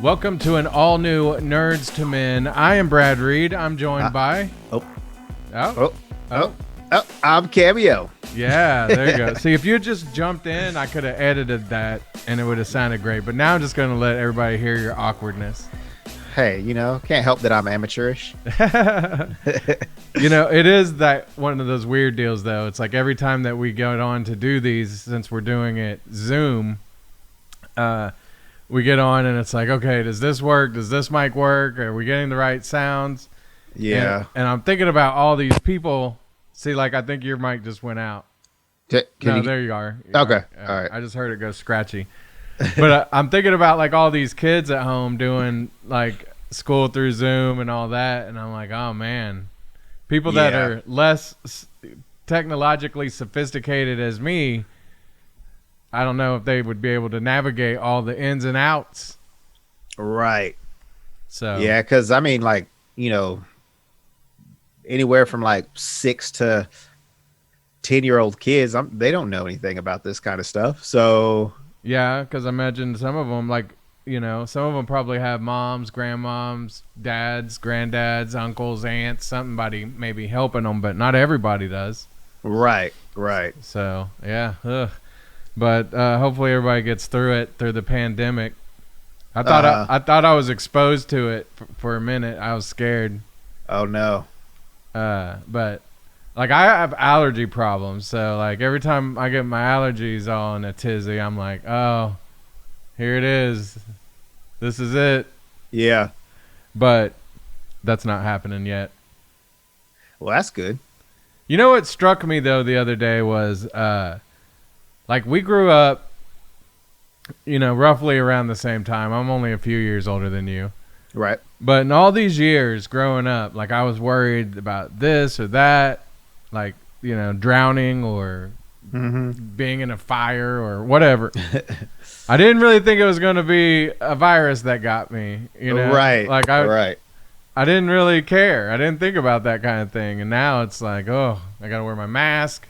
Welcome to an all-new Nerds to Men. I am Brad Reed. I'm joined by... Oh, Oh, oh, oh, oh, I'm Cameo. yeah, there you go. See, if you had just jumped in, I could have edited that, and it would have sounded great. But now I'm just going to let everybody hear your awkwardness. Hey, can't help that I'm amateurish. It is that one of those weird deals, though. It's like every time that we get on to do these, since we're doing it Zoom, we get on and it's like, okay, does this work? Does this mic work? Are we getting the right sounds? Yeah. And I'm thinking about all these people. See, like, I think your mic just went out. There you are. Okay. All right. I just heard it go scratchy. But I'm thinking about, like, all these kids at home doing, like, school through Zoom and all that. And I'm like, oh, man. People that are less technologically sophisticated as me, I don't know if they would be able to navigate all the ins and outs. Right. So yeah, because I mean, like, anywhere from like 6 to 10-year-old kids, they don't know anything about this kind of stuff. So yeah, because I imagine some of them, like, some of them probably have moms, grandmoms, dads, granddads, uncles, aunts, somebody maybe helping them, but not everybody does. Right. So yeah. Ugh. But hopefully everybody gets through it, through the pandemic. I thought I was exposed to it for a minute. I was scared. Oh no. But like, I have allergy problems, so like every time I get my allergies all in a tizzy, I'm like, oh, here it is. This is it. Yeah. But that's not happening yet. Well, that's good. You know what struck me though the other day was like, we grew up, roughly around the same time. I'm only a few years older than you. Right. But in all these years growing up, like, I was worried about this or that, like, drowning or being in a fire or whatever. I didn't really think it was going to be a virus that got me, Right. Like, right. I didn't really care. I didn't think about that kind of thing. And now it's like, oh, I got to wear my mask.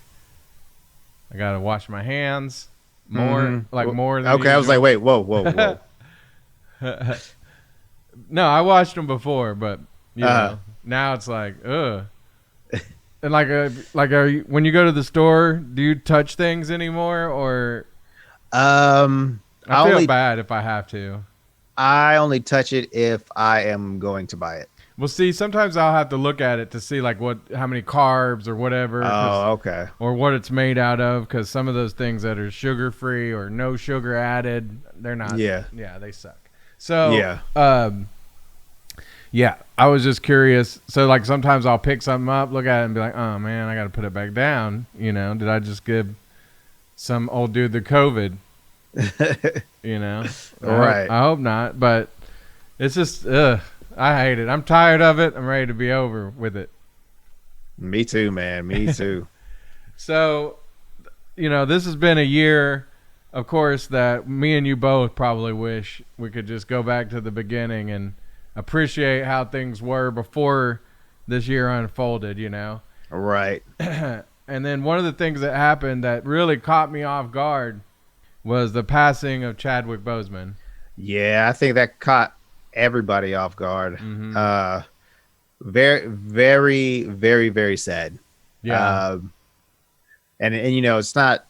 I got to wash my hands more, more than okay, I was like, wait, whoa. No, I watched them before, but now it's like, ugh. And when you go to the store, do you touch things anymore, or? I feel bad if I have to. I only touch it if I am going to buy it. Well, see, sometimes I'll have to look at it to see like how many carbs or whatever. Oh, okay. Or what it's made out of, because some of those things that are sugar free or no sugar added, they're not. Yeah, they suck. So I was just curious. So like sometimes I'll pick something up, look at it, and be like, oh man, I got to put it back down. Did I just give some old dude the COVID? Right. I hope not, but it's just I hate it. I'm tired of it. I'm ready to be over with it. Me too, man. Me too. So, this has been a year, of course, that me and you both probably wish we could just go back to the beginning and appreciate how things were before this year unfolded, Right. And then one of the things that happened that really caught me off guard was the passing of Chadwick Boseman. Yeah, I think that caught everybody off guard. Mm-hmm. Very, very, very, very sad. Yeah. And it's not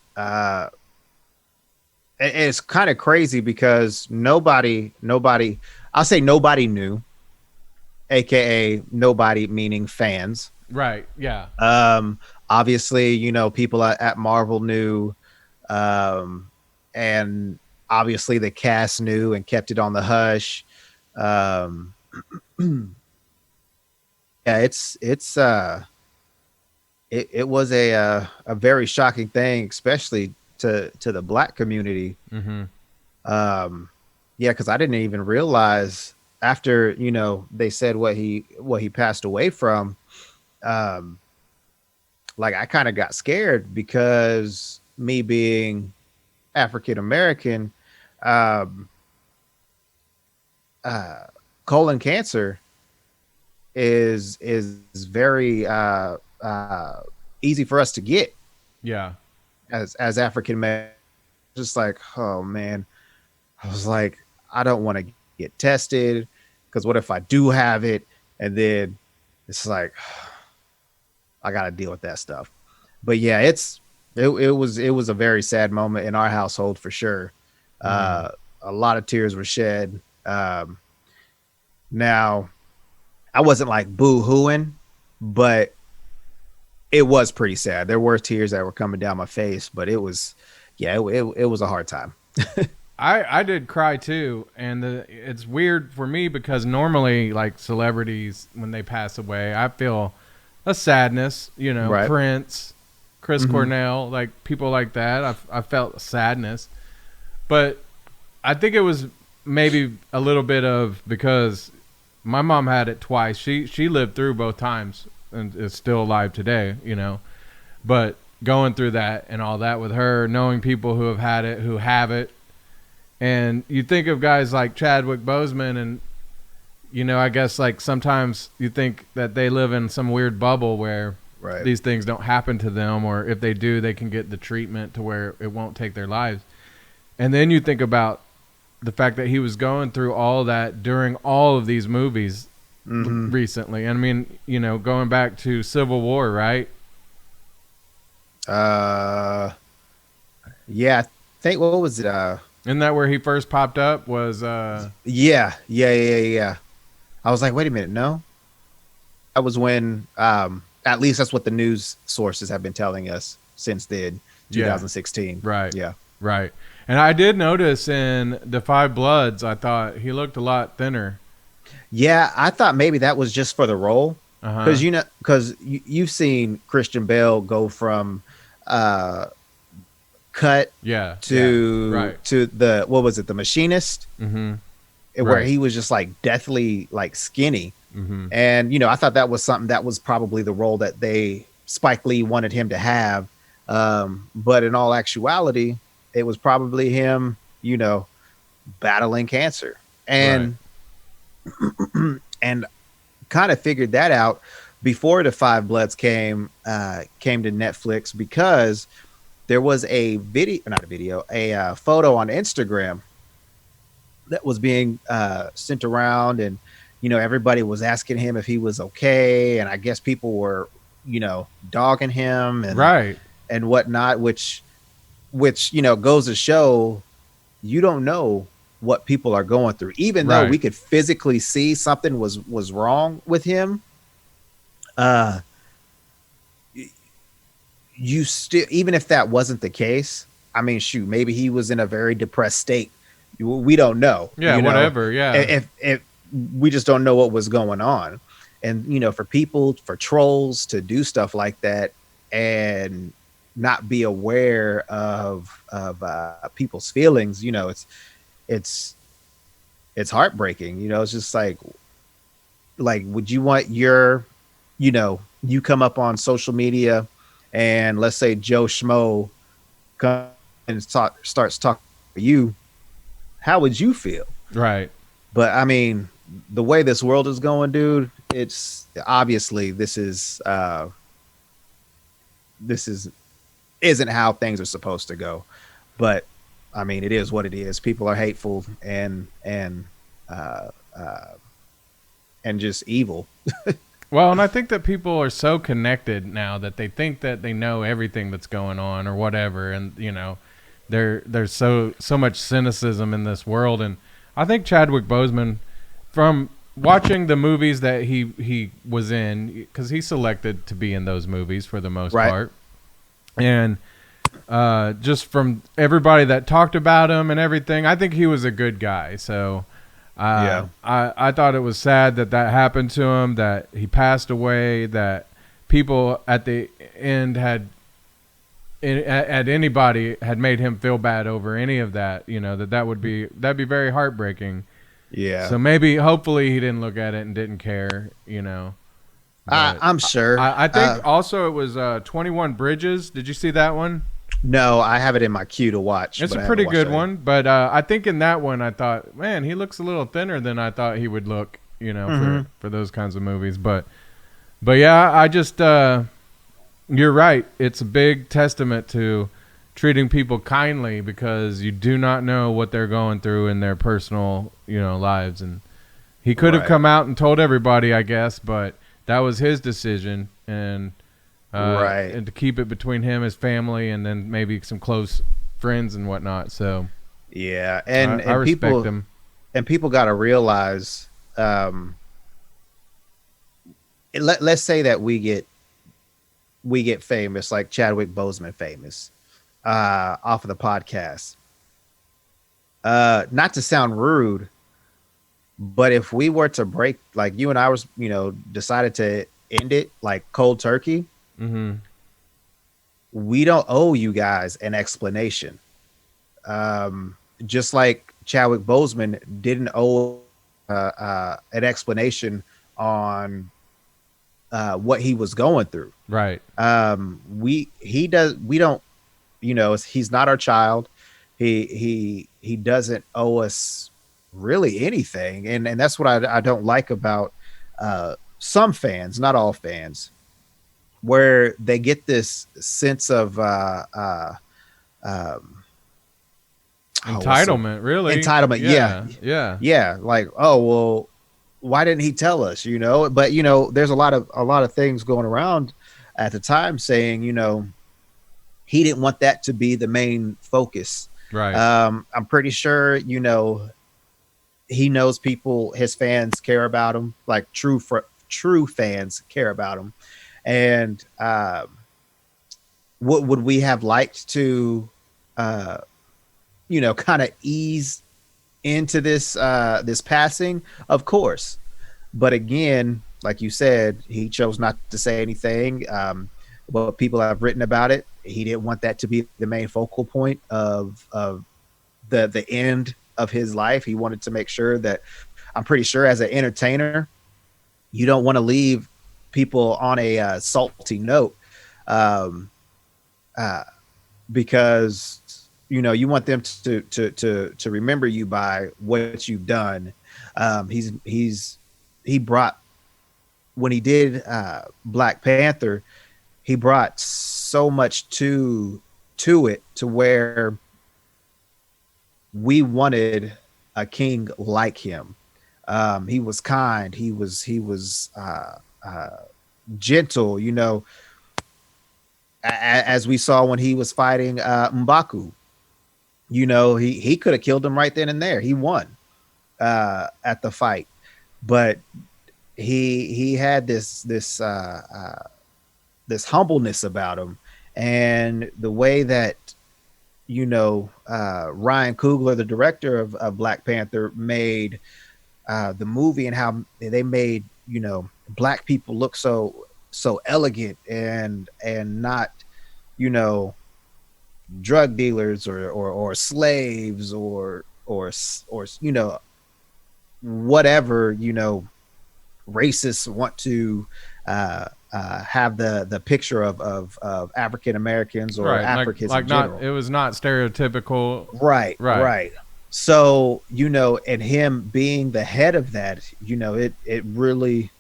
it's kind of crazy because nobody I'll say nobody knew, aka nobody meaning fans. Right. Yeah. Obviously, people at Marvel knew, and obviously the cast knew and kept it on the hush. Yeah, it was a very shocking thing, especially to the Black community. Mm-hmm. Yeah, because I didn't even realize after they said what he passed away from. Like, I kind of got scared because me being African American, colon cancer is very easy for us to get. Yeah. As African Americans, just like, oh man, I was like, I don't want to get tested? Because what if I do have it, and then it's like I got to deal with that stuff. But yeah, it was a very sad moment in our household for sure. Mm. A lot of tears were shed. Now I wasn't like boo hooing, but it was pretty sad. There were tears that were coming down my face, but it was, yeah, it was a hard time. I did cry too, and it's weird for me because normally like celebrities when they pass away, I feel a sadness. You know, Right. Prince, Chris Mhm. Cornell, like people like that. I felt sadness, but I think it was maybe a little bit of because my mom had it twice. She lived through both times and is still alive today. You know, but going through that and all that with her, knowing people who have had it, who have it. And you think of guys like Chadwick Boseman, and you know, I guess like sometimes you think that they live in some weird bubble where Right. these things don't happen to them, or if they do, they can get the treatment to where it won't take their lives. And then you think about the fact that he was going through all that during all of these movies Mhm. recently. I mean, you know, going back to Civil War, right? Uh, yeah, I think what was it? Isn't that where he first popped up? Was Yeah. I was like, wait a minute, no. That was when, at least that's what the news sources have been telling us since then, Yeah. 2016. Right. Yeah. Right. And I did notice in the Five Bloods, I thought he looked a lot thinner. Yeah, I thought maybe that was just for the role. Uh-huh. Because you've seen Christian Bale go from uh cut Yeah. to Yeah. Right. to the, what was it, the Machinist, Mm-hmm. where Right. he was just like deathly like skinny. Mm-hmm. And I thought that was something that was probably the role that Spike Lee wanted him to have. But in all actuality, it was probably him, battling cancer. And and kind of figured that out before the Five Bloods came to Netflix, because there was a video, not a video, a photo on Instagram that was being sent around, and everybody was asking him if he was okay, and I guess people were dogging him and Right. and whatnot, which goes to show you don't know what people are going through, even though Right. we could physically see something was wrong with him. uh you still, even if that wasn't the case, I mean, shoot, maybe he was in a very depressed state. We don't know. Yeah. Whatever. Yeah. If we just don't know what was going on. And for trolls to do stuff like that and not be aware of people's feelings, it's heartbreaking. It's just like would you want you come up on social media and let's say Joe Schmo comes and starts talking to you, how would you feel? Right. But I mean, the way this world is going, dude, it's obviously this isn't how things are supposed to go. But I mean, it is what it is. People are hateful and just evil. Well, and I think that people are so connected now that they think that they know everything that's going on or whatever, and there's so much cynicism in this world. And I think Chadwick Boseman, from watching the movies that he was in, because he selected to be in those movies for the most Right. part, and just from everybody that talked about him and everything, I think he was a good guy. So I thought it was sad that happened to him, that he passed away, that people at the end at anybody had made him feel bad over any of that, that'd be very heartbreaking. Yeah. So maybe, hopefully he didn't look at it and didn't care, But I'm sure. I think also it was 21 Bridges. Did you see that one? No, I have it in my queue to watch. It's but a I pretty haven't watched good it. one, but I think in that one I thought, man, he looks a little thinner than I thought he would look, for those kinds of movies. But yeah, I just you're right. It's a big testament to treating people kindly because you do not know what they're going through in their personal, lives. And he could have come out and told everybody, I guess, but that was his decision, and and to keep it between him, his family, and then maybe some close friends and whatnot. So yeah, and I respect people, him. And people got to realize, let's say that we get famous, like Chadwick Boseman famous, off of the podcast. Not to sound rude, but if we were to break, like you and I was, decided to end it like cold turkey, we don't owe you guys an explanation. Just like Chadwick Boseman didn't owe an explanation on what he was going through. Right. We don't, he's not our child. He doesn't owe us really anything. And that's what I don't like about some fans, not all fans, where they get this sense of entitlement, really. Entitlement, yeah. Like, oh well, why didn't he tell us? But there's a lot of things going around at the time saying, he didn't want that to be the main focus. Right. I'm pretty sure, he knows his fans care about him, like true fans care about him. And what would we have liked to, kind of ease into this passing? Of course. But again, like you said, he chose not to say anything. What people have written about it, he didn't want that to be the main focal point of the end of his life. He wanted to make sure that, I'm pretty sure as an entertainer, you don't want to leave people on a salty note, because you want them to remember you by what you've done. He brought, when he did Black Panther, he brought so much to it, to where we wanted a king like him. He was kind. He was gentle, as we saw when he was fighting M'Baku. He could have killed him right then and there. He won at the fight, but he had this humbleness about him, and the way that Ryan Coogler, the director of Black Panther, made the movie, and how they made Black people look so elegant and not drug dealers or slaves or whatever racists want to have the picture of African Americans or Africans in general. It was not stereotypical. Right. So, and him being the head of that, it really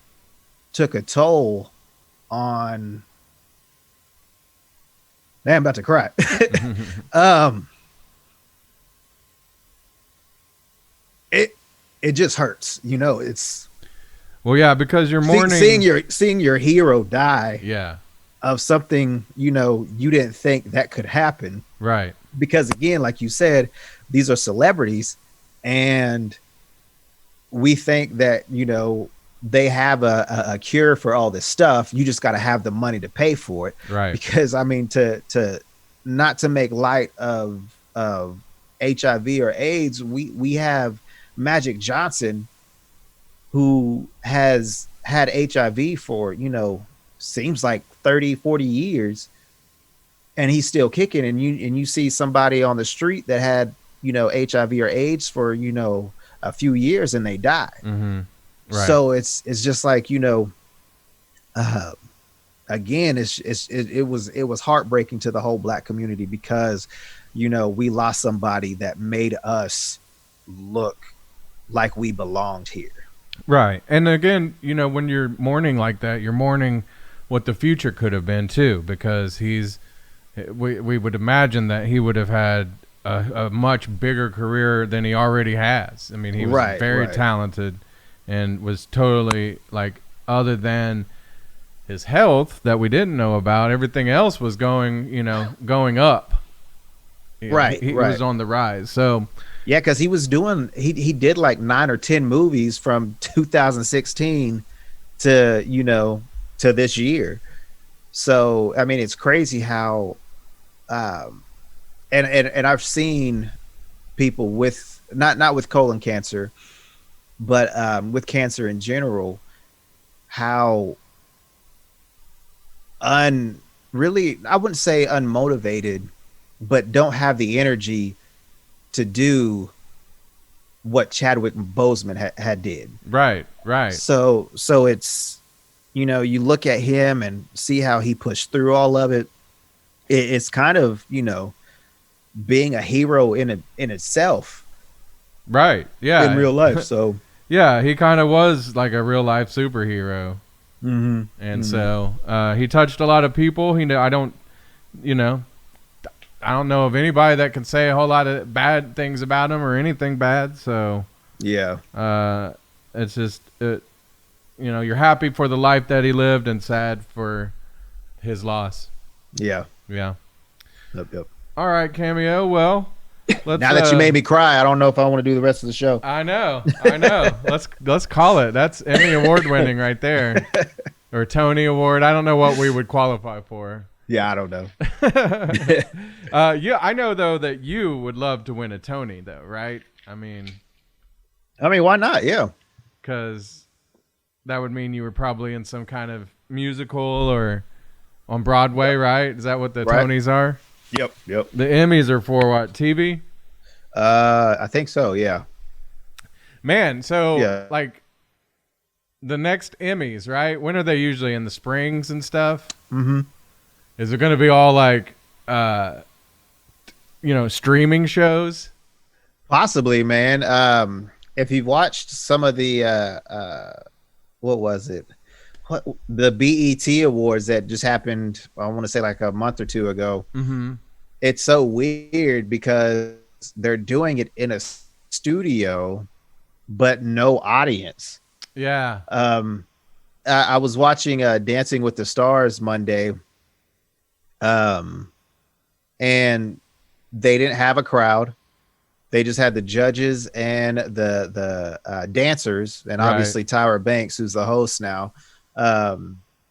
took a toll on. Man, I'm about to cry. It just hurts, it's. Well, yeah, because you're mourning, seeing your hero die. Yeah. Of something, you didn't think that could happen. Right. Because again, like you said, these are celebrities, and we think that, they have a cure for all this stuff. You just got to have the money to pay for it. Right. Because I mean, to not to make light of HIV or AIDS, we have Magic Johnson, who has had HIV for, seems like 30, 40 years, and he's still kicking. And you see somebody on the street that had, HIV or AIDS for, a few years, and they die. Mm-hmm. Right. So it's just like, again, it was heartbreaking to the whole Black community, because, we lost somebody that made us look like we belonged here. Right. And again, when you're mourning like that, you're mourning what the future could have been too, because he's we would imagine that he would have had a much bigger career than he already has. I mean, he was very talented and was totally like, other than his health that we didn't know about, everything else was going up. He was on the rise. So yeah, because he was doing he did like 9 or 10 movies from 2016 to to this year. So I mean, it's crazy how and I've seen people with not with colon cancer, but with cancer in general, how really, I wouldn't say unmotivated, but don't have the energy to do what Chadwick Boseman had did. Right. So it's, you look at him and see how he pushed through all of it. It's kind of, being a hero in itself. Right. Yeah. In real life. So yeah, he kind of was like a real life superhero. Mm-hmm. And so he touched a lot of people. I don't know of anybody that can say a whole lot of bad things about him or anything bad. So yeah, it's just you're happy for the life that he lived and sad for his loss. Yeah. Yep. All right, Cameo. Well, let's, now that you made me cry, I don't know if I want to do the rest of the show. I know. Let's call it. That's Emmy Award winning right there, or Tony Award. I don't know what we would qualify for. Yeah, I don't know. Yeah, I know though that you would love to win a Tony, though, right? I mean, why not? Yeah, because that would mean you were probably in some kind of musical or on Broadway, right? Is that what the Tonys are? Yep. The Emmys are for what? TV? I think so. Yeah. Man, so like the next Emmys, right? When are they usually, in the springs and stuff? Mm-hmm. Is it going to be all like, streaming shows? Possibly, man. If you've watched some of the, what was it? The BET Awards that just happened, I want to say like a month or two ago. Mm-hmm. It's so weird because they're doing it in a studio, but no audience. Yeah. I was watching Dancing with the Stars Monday, and they didn't have a crowd. They just had the judges and the dancers, and obviously Tyra Banks, who's the host now.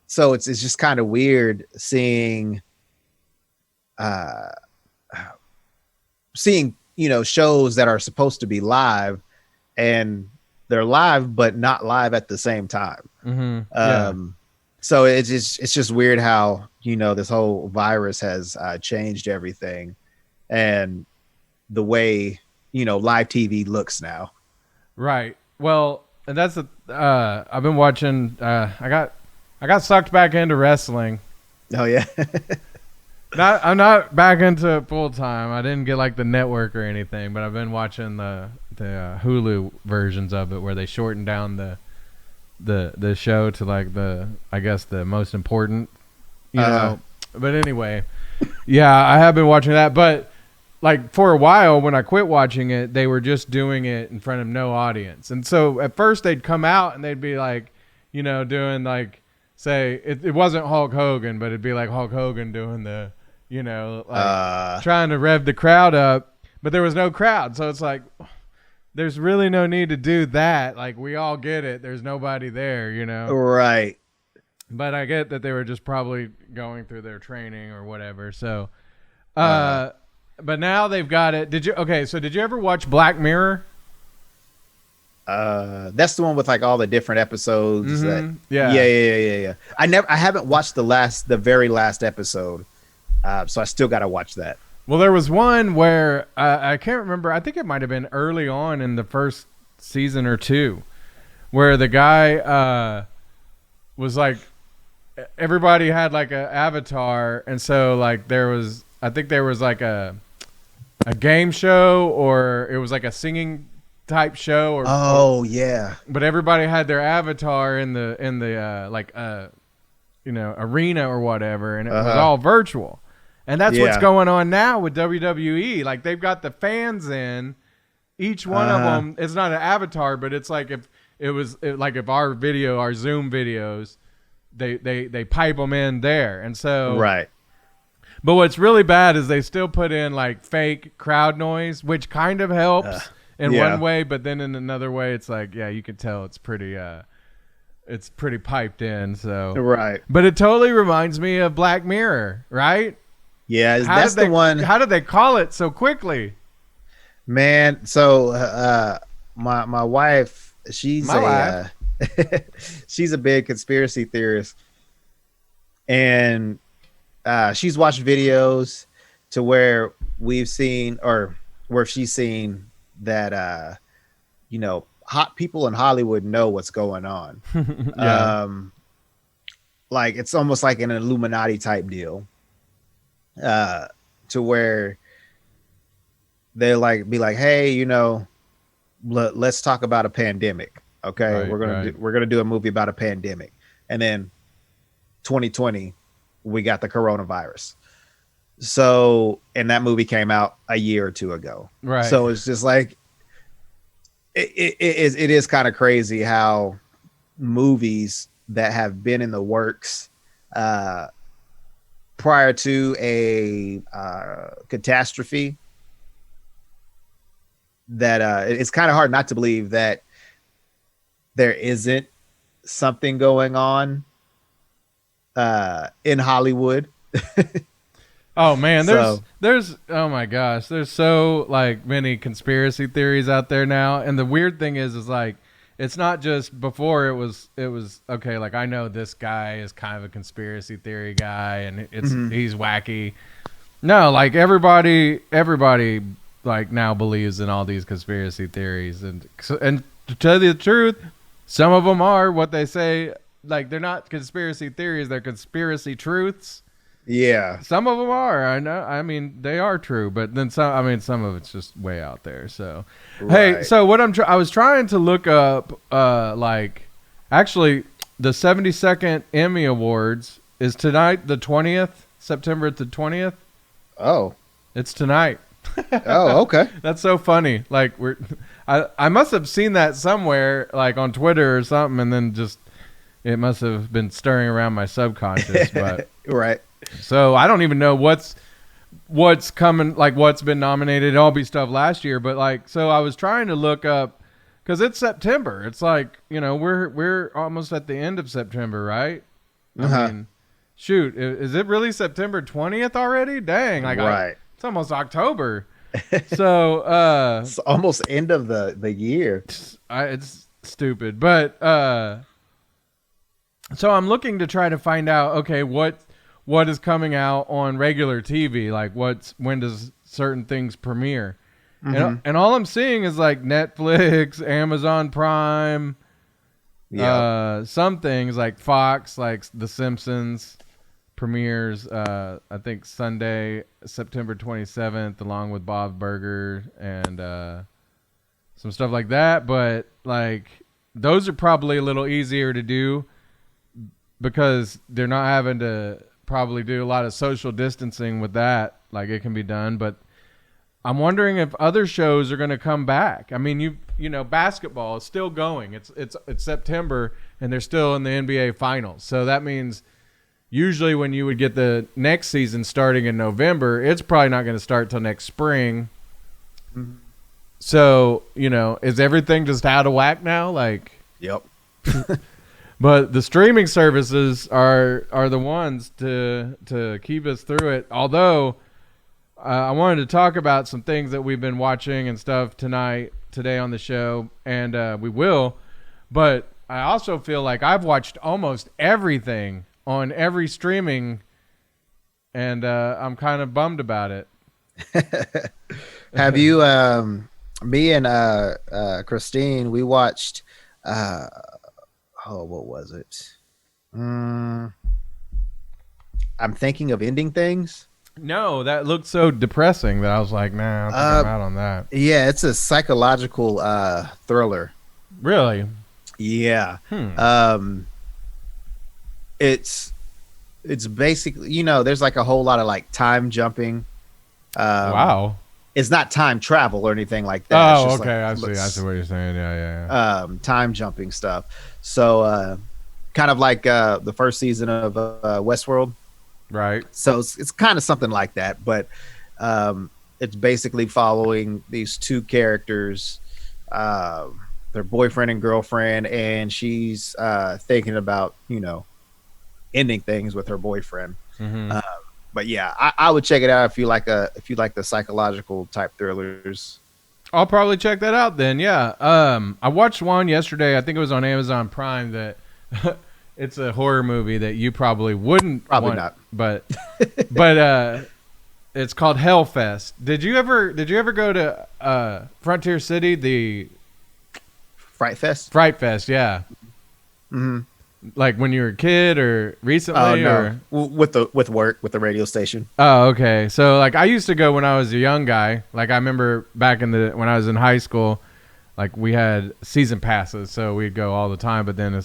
So it's just kind of weird seeing shows that are supposed to be live, and they're live but not live at the same time. Mm-hmm. So it's just weird how this whole virus has changed everything, and the way live TV looks now. Right. Well, and that's I've been watching. I got sucked back into wrestling. Oh yeah. I'm not back into it full time. I didn't get like the network or anything, but I've been watching the Hulu versions of it where they shorten down the show to like the most important. But anyway, yeah, I have been watching that, but like for a while when I quit watching it, they were just doing it in front of no audience. And so at first they'd come out and they'd be like, doing like, say it wasn't Hulk Hogan, but it'd be like Hulk Hogan doing the, trying to rev the crowd up, but there was no crowd. So it's like, there's really no need to do that. Like we all get it. There's nobody there, Right. But I get that they were just probably going through their training or whatever. So, but now they've got it. Did you ever watch Black Mirror? That's the one with like all the different episodes. Mm-hmm. Yeah. I haven't watched the very last episode. So I still got to watch that. Well, there was one where I can't remember. I think it might have been early on in the first season or two, where the guy was like, everybody had like an avatar, and so like I think there was like a game show, or it was like a singing type show, but everybody had their avatar in the arena or whatever, and it was all virtual. And that's what's going on now with WWE. Like, they've got the fans in. Each one of them, it's not an avatar, but it's like if if our Zoom videos, they pipe them in there. And so, right. But what's really bad is they still put in like fake crowd noise, which kind of helps in one way, but then in another way, it's like, yeah, you can tell it's pretty piped in. So, right. But it totally reminds me of Black Mirror, right? Yeah, that's the one. How did they call it so quickly? Man, so my wife, she's she's a big conspiracy theorist, and she's watched videos to where we've seen, or where she's seen that hot people in Hollywood know what's going on. Like it's almost like an Illuminati type deal, to where they be like, hey, let's talk about a pandemic. Okay. Right, we're going to do a movie about a pandemic. And then 2020, we got the coronavirus. So, and that movie came out a year or two ago. Right. So it's just like, it is kind of crazy how movies that have been in the works, prior to a catastrophe, that it's kind of hard not to believe that there isn't something going on in Hollywood. Oh man, there's oh my gosh, there's so like many conspiracy theories out there now, and the weird thing is like it's not just before it was okay, like I know this guy is kind of a conspiracy theory guy and he's wacky. No, like everybody like now believes in all these conspiracy theories, and to tell you the truth, some of them are what they say. Like they're not conspiracy theories; they're conspiracy truths. Yeah, some of them are. I know. I mean, they are true, but then some. I mean, some of it's just way out there. So, Hey, so what I was trying to look up, actually, the 72nd Emmy Awards is tonight, the 20th, September the 20th. Oh, it's tonight. Oh, okay. That's so funny. Like I must have seen that somewhere, like on Twitter or something, and then just it must have been stirring around my subconscious. But right. So I don't even know what's coming, like what's been nominated. It'll all be stuff last year, but like so I was trying to look up because it's September. It's like we're almost at the end of September, right? I mean, shoot, is it really September 20th already? Dang, like right. It's almost October. So it's almost end of the year. It's stupid. But so I'm looking to try to find out, okay, what is coming out on regular TV? Like when does certain things premiere? And all I'm seeing is like Netflix, Amazon Prime, some things like Fox, like The Simpsons premieres I think Sunday, September 27th, along with Bob's Burger and some stuff like that. But like those are probably a little easier to do because they're not having to probably do a lot of social distancing with that. Like it can be done, but I'm wondering if other shows are going to come back. I mean, you know, basketball is still going. It's September and they're still in the NBA finals. So that means usually when you would get the next season starting in November, it's probably not going to start till next spring. So, is everything just out of whack now? Like, yep. But the streaming services are the ones to keep us through it. Although I wanted to talk about some things that we've been watching and stuff today on the show, and we will. But I also feel like I've watched almost everything on every streaming, and I'm kind of bummed about it. Have you, me and Christine, we watched, what was it? I'm thinking of Ending Things. No, that looked so depressing that I was like, nah, I think I'm out on that. Yeah, it's a psychological thriller. Really? Yeah. it's basically, there's like a whole lot of like time jumping. Wow. It's not time travel or anything like that. Oh, It's just okay. like, I see what you're saying. Yeah. time jumping stuff. So kind of like the first season of Westworld. Right. So it's kind of something like that, but it's basically following these two characters, their boyfriend and girlfriend, and she's thinking about ending things with her boyfriend. Mm-hmm. But yeah, I would check it out if you like the psychological type thrillers. I'll probably check that out then. Yeah. I watched one yesterday. I think it was on Amazon Prime. That it's a horror movie that you probably wouldn't. Probably want, not. But it's called Hellfest. Did you ever go to Frontier City, the Fright Fest? Fright Fest? Yeah. Mm-hmm. Like when you were a kid or recently? No. With work with the radio station. Oh, okay. So like I used to go when I was a young guy. Like I remember back when I was in high school, like we had season passes, so we'd go all the time. But then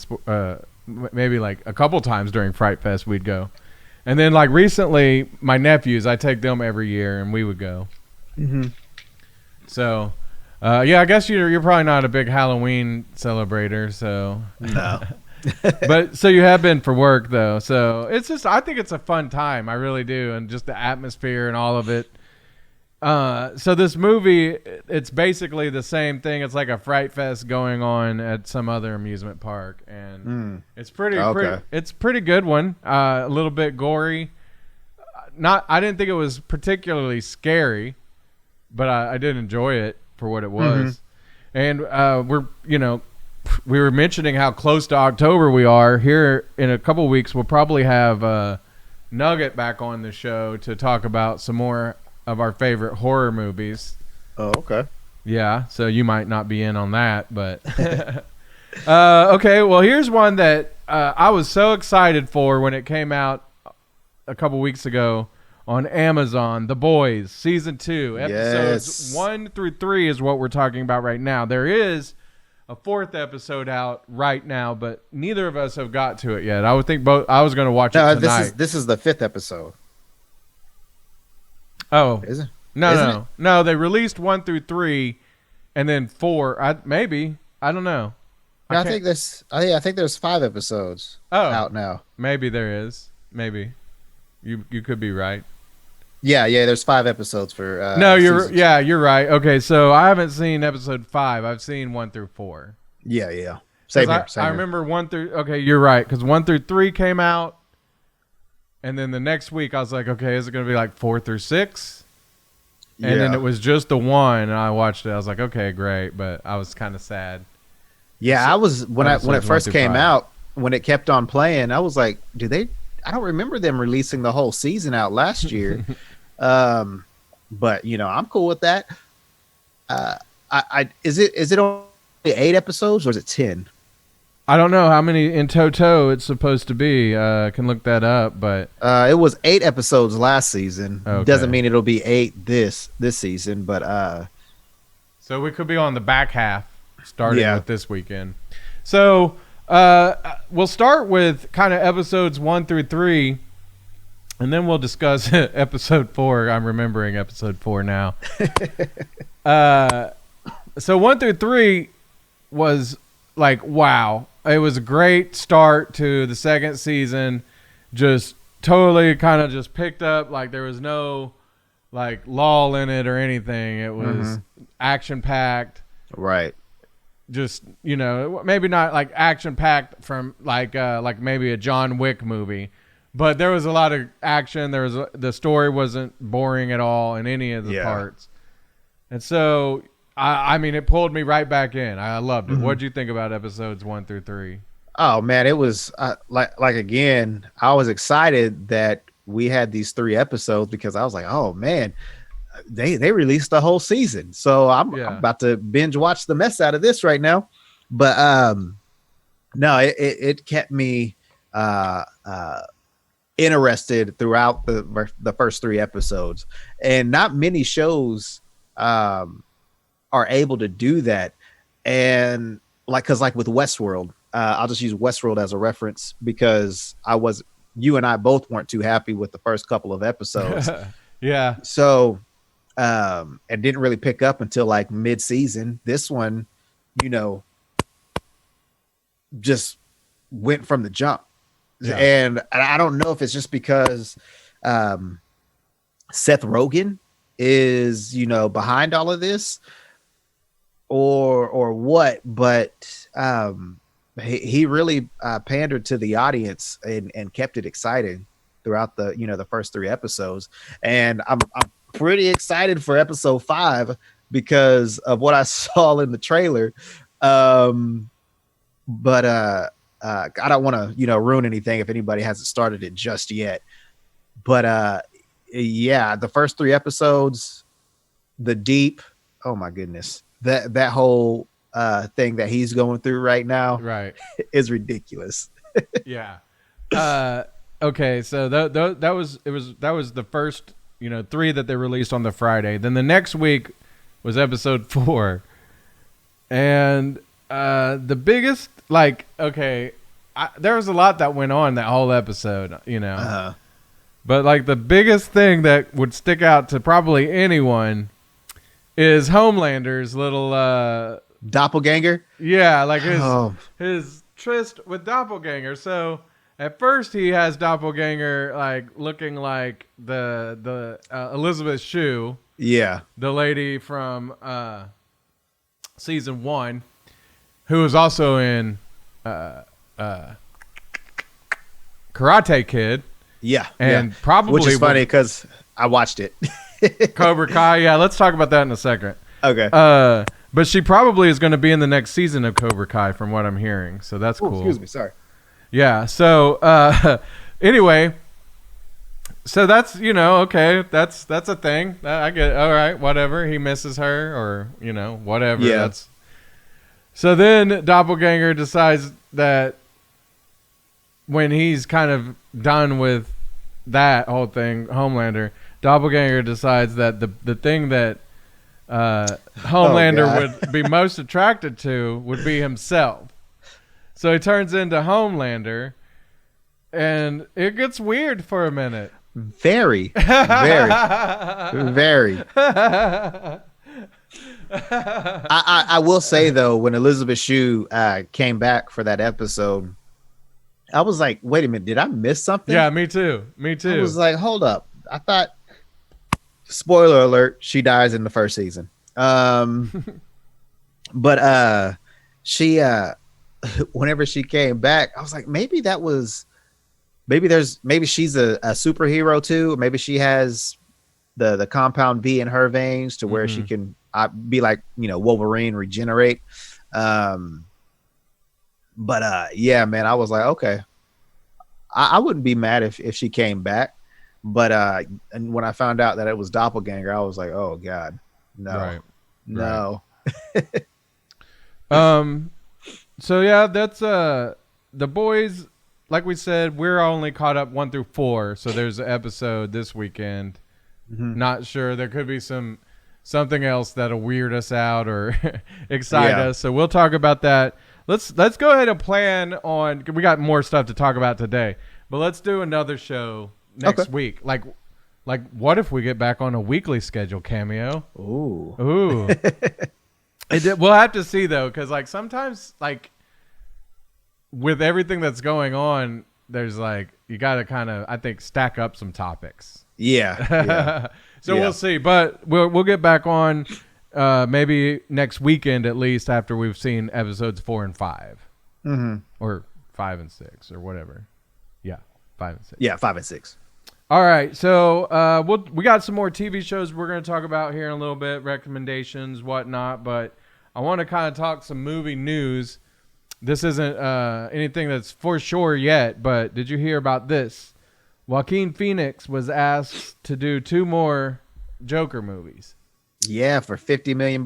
maybe like a couple times during Fright Fest we'd go. And then like recently, my nephews, I take them every year, and we would go. Mm-hmm. So, yeah, I guess you're probably not a big Halloween celebrator, so No. But so you have been for work though, so it's just I think it's a fun time, I really do, and just the atmosphere and all of it. So this movie, it's basically the same thing. It's like a Fright Fest going on at some other amusement park, and it's pretty it's pretty good one. A little bit gory. I didn't think it was particularly scary, but I did enjoy it for what it was. And we were mentioning how close to October we are. Here in a couple weeks, we'll probably have Nugget back on the show to talk about some more of our favorite horror movies. Oh, okay. Yeah, so you might not be in on that, but okay. Well, here's one that I was so excited for when it came out a couple weeks ago on Amazon. The Boys season 2, episodes 1 through 3 is what we're talking about right now. There is a 4th episode out right now, but neither of us have got to it yet. I would think I was going to watch it tonight. This is the 5th episode. Oh, is it? No. They released 1 through 3, and then 4. Maybe I don't know. I think there's 5 episodes out now. Maybe there is. Maybe you could be right. Yeah. There's 5 episodes for. No, you're right. Okay, so I haven't seen episode 5. I've seen 1 through 4. Yeah. Same here. I remember 1 through. Okay, you're right, because 1 through 3 came out. And then the next week, I was like, okay, is it going to be like 4 through 6? And then it was just the 1, and I watched it. I was like, okay, great, but I was kind of sad. Yeah, I was when it first came out, when it kept on playing, I was like, I don't remember them releasing the whole season out last year. But I'm cool with that. Is it only 8 episodes or is it 10? I don't know how many in toto it's supposed to be. I can look that up, but it was 8 episodes last season. Okay. Doesn't mean it'll be 8 this season, but so we could be on the back half starting with this weekend. So we'll start with kind of episodes 1 through 3, and then we'll discuss episode 4. I'm remembering episode 4 now. So 1 through 3 was like, wow. It was a great start to the second season. Just totally kind of just picked up. Like there was no like lull in it or anything. It was action packed. Right. Just, maybe not like action packed from like maybe a John Wick movie, but there was a lot of action. The story wasn't boring at all in any of the parts. And so I mean, it pulled me right back in. I loved it. What did you think about episodes 1 through 3? Oh man, it was like again, I was excited that we had these 3 episodes because I was like, oh man, they released the whole season. So I'm about to binge watch the mess out of this right now. But no, it kept me interested throughout the first 3 episodes, and not many shows are able to do that. And like with Westworld, I'll just use Westworld as a reference because I was you and I both weren't too happy with the first couple of episodes. Yeah. So, and didn't really pick up until like mid-season. This one, just went from the jump. Yeah. And I don't know if it's just because Seth Rogen is, behind all of this or what, but he really pandered to the audience and kept it exciting throughout the first 3 episodes. And I'm pretty excited for episode 5 because of what I saw in the trailer. But I don't want to, ruin anything if anybody hasn't started it just yet. But yeah, the first 3 episodes, the deep, oh my goodness, that whole thing that he's going through right now, right, is ridiculous. Yeah. Okay, so that was the first 3 that they released on the Friday. Then the next week was episode 4, and the biggest there was a lot that went on that whole episode, but like the biggest thing that would stick out to probably anyone is Homelander's little doppelganger. Yeah, like his tryst with Doppelganger. So at first he has Doppelganger like looking like the Elizabeth Shue. Yeah, the lady from season 1, who was also in Karate Kid. Yeah, and probably, which is funny because I watched it. Cobra Kai. Yeah, let's talk about that in a second. Okay. But she probably is going to be in the next season of Cobra Kai, from what I'm hearing. So that's cool. Excuse me, sorry. Yeah. So anyway, so that's okay. That's a thing. I get. All right, whatever. He misses her, or whatever. Yeah. So then Doppelganger decides that when he's kind of done with that whole thing, Homelander, Doppelganger decides that the thing that Homelander would be most attracted to would be himself. So he turns into Homelander, and it gets weird for a minute. Very, very, very. I will say though, when Elizabeth Shue came back for that episode, I was like, wait a minute, did I miss something? Yeah, me too. I was like, hold up. I thought, spoiler alert, she dies in the first season. But she whenever she came back, I was like, maybe she's a superhero too. Maybe she has the compound B in her veins to where she can be like, Wolverine, regenerate. But yeah, man, I was like, okay, I wouldn't be mad if she came back. But and when I found out that it was Doppelganger, I was like, oh God, no, right. No. Right. So yeah, that's the boys. Like we said, we're only caught up 1 through 4. So there's an episode this weekend. Not sure. There could be something else that'll weird us out or excite us. So we'll talk about that. Let's go ahead and plan on. We got more stuff to talk about today, but let's do another show next week. Like what if we get back on a weekly schedule, Cameo? Ooh. We'll have to see though, because like sometimes like with everything that's going on, there's like you got to kind of, I think, stack up some topics. Yeah. So we'll see, but we'll get back on maybe next weekend at least after we've seen episodes 4 and 5, or 5 and 6 or whatever. Yeah, 5 and 6. Yeah, 5 and 6. All right, so we got some more TV shows we're going to talk about here in a little bit, recommendations, whatnot. But I want to kind of talk some movie news. This isn't anything that's for sure yet, but did you hear about this? Joaquin Phoenix was asked to do 2 more Joker movies. Yeah, for $50 million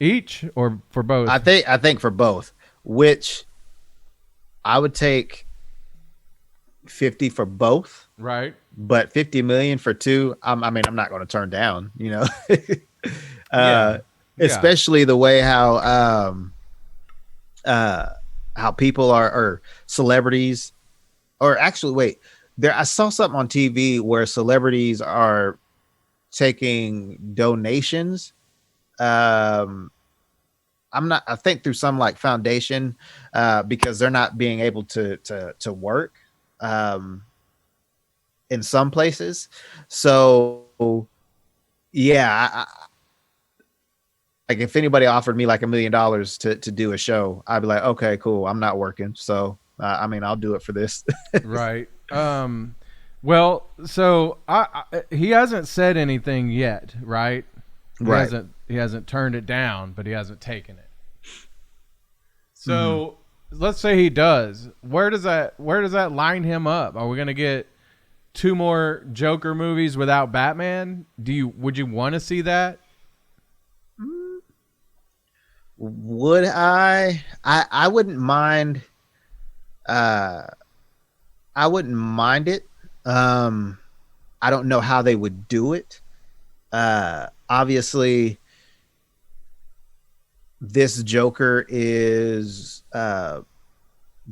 each, or for both. I think for both, which I would take 50 for both. Right. But 50 million for 2, I'm not going to turn down. Especially the way how people are, or celebrities, or actually, wait, I saw something on TV where celebrities are taking donations. Um, I think through some like foundation, because they're not being able to work, um, in some places. So yeah, like if anybody offered me like $1 million to do a show, I'd be like, okay, cool. I'm not working. So, I mean, I'll do it for this. Right. Well, so he hasn't said anything yet, right? Right. He hasn't turned it down, but he hasn't taken it. So let's say he does. Where does that line him up? Are we gonna get 2 more Joker movies without Batman? Would you want to see that? Would I wouldn't mind. I wouldn't mind it. I don't know how they would do it. Obviously, this Joker is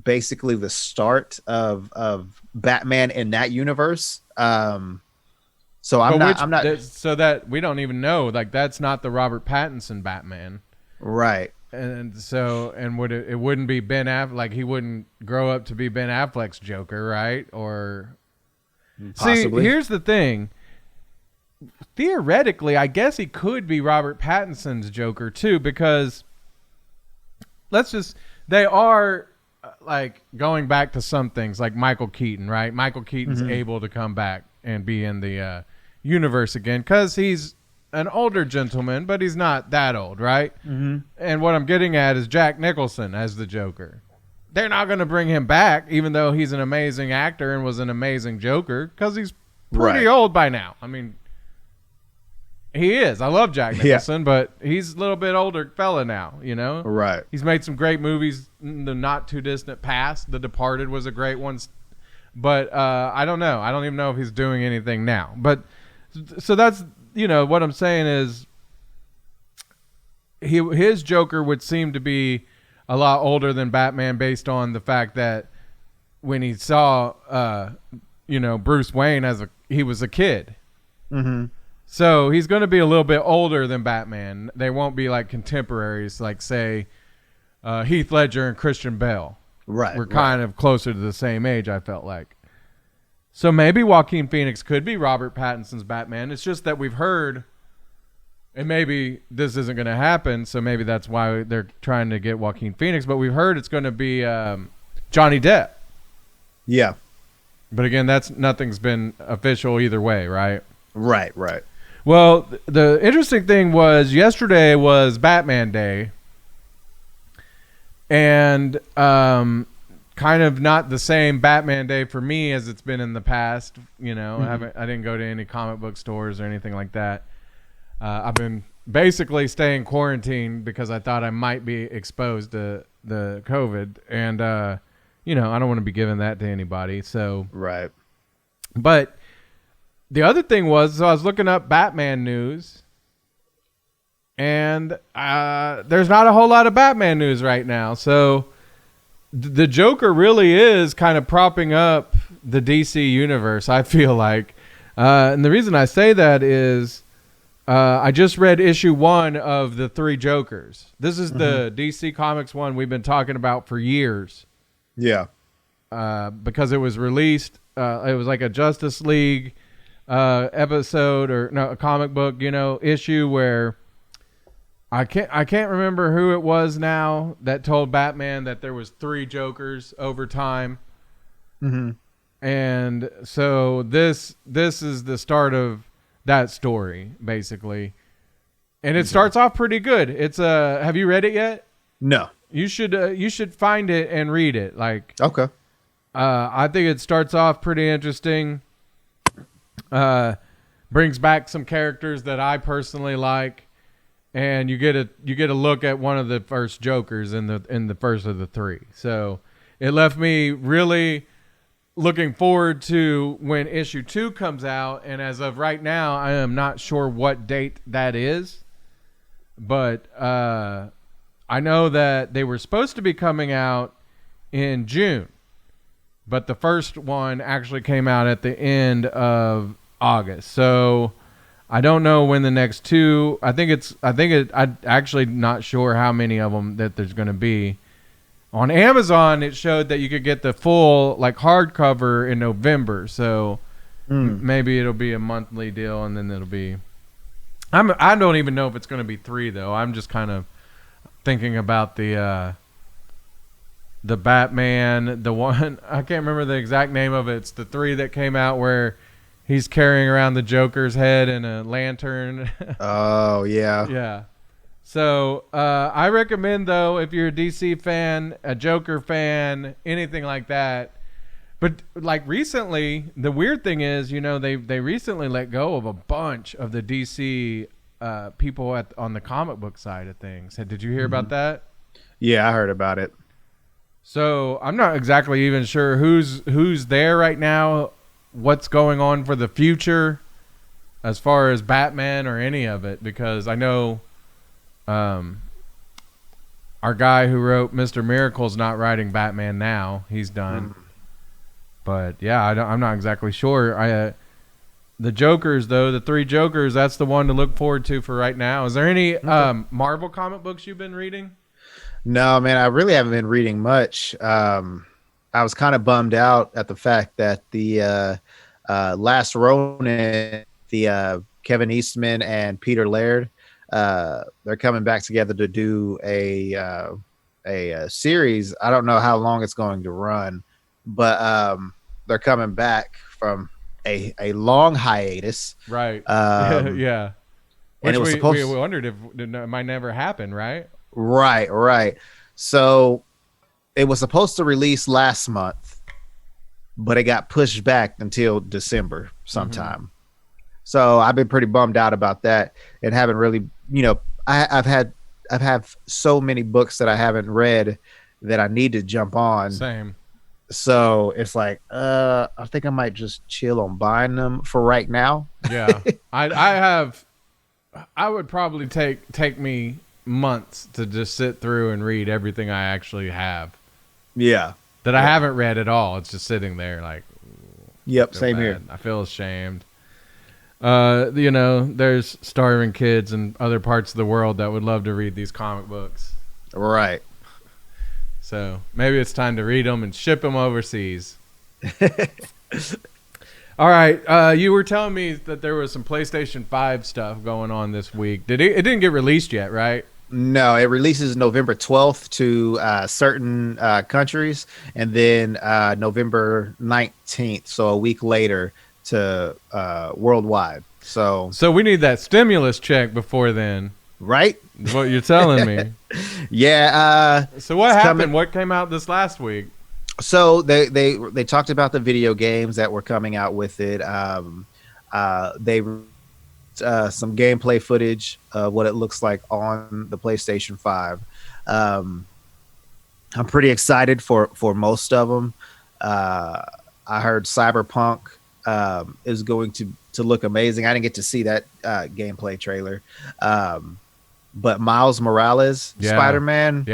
basically the start of Batman in that universe. So I'm not. So that we don't even know. Like that's not the Robert Pattinson Batman, Right. and so it wouldn't be Ben Affleck. Like he wouldn't grow up to be Ben Affleck's Joker, right? Or Possibly. See, here's the thing. Theoretically, I guess he could be Robert Pattinson's Joker too, because they are like going back to some things like Michael Keaton, right? Michael Keaton's able to come back and be in the universe again because he's an older gentleman, but he's not that old, right? And what I'm getting at is Jack Nicholson as the Joker. They're not going to bring him back, even though he's an amazing actor and was an amazing Joker, because he's pretty old by now. I mean, he is. I love Jack Nicholson, but he's a little bit older fella now, you know? Right. He's made some great movies in the not too distant past. The Departed was a great one. But I don't know. I don't even know if he's doing anything now. But so that's, what I'm saying is his Joker would seem to be a lot older than Batman based on the fact that when he saw, Bruce Wayne he was a kid. So he's going to be a little bit older than Batman. They won't be like contemporaries, like say Heath Ledger and Christian Bale. Right. We're kind of closer to the same age, I felt like. So maybe Joaquin Phoenix could be Robert Pattinson's Batman. It's just that we've heard, and maybe this isn't going to happen, so maybe that's why they're trying to get Joaquin Phoenix, but we've heard it's going to be Johnny Depp. Yeah. But again, nothing's been official either way, right? Right. Well, the interesting thing was yesterday was Batman Day, and kind of not the same Batman Day for me as it's been in the past. I didn't go to any comic book stores or anything like that. I've been basically staying quarantined because I thought I might be exposed to the COVID, and I don't want to be giving that to anybody. So right, but. The other thing was, so I was looking up Batman news, and there's not a whole lot of Batman news right now. So the Joker really is kind of propping up the DC universe, I feel like. And the reason I say that is I just read issue 1 of the 3 Jokers. This is the DC Comics one we've been talking about for years. Yeah. Because it was released, it was like a Justice League episode a comic book issue where I can't remember who it was now that told Batman that there was 3 Jokers over time. And so this is the start of that story basically, and it starts off pretty good. It's have you read it yet? No. You should find it and read it. Like, okay. I think it starts off pretty interesting. Brings back some characters that I personally like, and you get a look at one of the first Jokers in the first of the 3. So it left me really looking forward to when issue 2 comes out. And as of right now, I am not sure what date that is, but I know that they were supposed to be coming out in June. but the first one actually came out at the end of August. So I don't know when the next two. I'm actually not sure how many of them that there's going to be. On Amazon, it showed that you could get the full like hardcover in November. So maybe it'll be a monthly deal, and then it'll be. I don't even know if it's going to be 3 though. I'm just kind of thinking about the Batman, the one I can't remember the exact name of it. It's the 3 that came out where he's carrying around the Joker's head in a lantern. Oh yeah. Yeah. So I recommend though, if you're a DC fan, a Joker fan, anything like that. But like recently, the weird thing is, they recently let go of a bunch of the DC people on the comic book side of things. Did you hear about that? Yeah, I heard about it. So I'm not exactly even sure who's there right now, what's going on for the future as far as Batman or any of it, because I know our guy who wrote Mr. Miracle's not writing Batman now. He's done. But yeah, I'm not exactly sure. The Jokers though, the 3 Jokers, that's the one to look forward to for right now. Is there any Marvel comic books you've been reading? No, man, I really haven't been reading much. I was kind of bummed out at the fact that the Last Ronin, the Kevin Eastman and Peter Laird, they're coming back together to do a series. I don't know how long it's going to run, but they're coming back from a long hiatus. Right. Yeah. And Which it was we wondered if it might never happen, right? Right. So it was supposed to release last month, but it got pushed back until December sometime. So I've been pretty bummed out about that and haven't really, I've had so many books that I haven't read that I need to jump on. Same. So it's like, I think I might just chill on buying them for right now. Yeah. I would probably take me months to just sit through and read everything I actually have. Yeah. That I haven't read at all. It's just sitting there like. Yep. Same here. I feel ashamed. There's starving kids in other parts of the world that would love to read these comic books. Right. So maybe it's time to read them and ship them overseas. All right. You were telling me that there was some PlayStation 5 stuff going on this week. It didn't get released yet, right? No, it releases November 12th to certain countries, and then November 19th, so a week later, to worldwide. So we need that stimulus check before then. Right? What you're telling me. Yeah. So what happened? What came out this last week? So they talked about the video games that were coming out with it. They some gameplay footage of what it looks like on the PlayStation 5. I'm pretty excited for most of them. I heard Cyberpunk is going to look amazing. I didn't get to see that gameplay trailer. But Miles Morales, Spider-Man,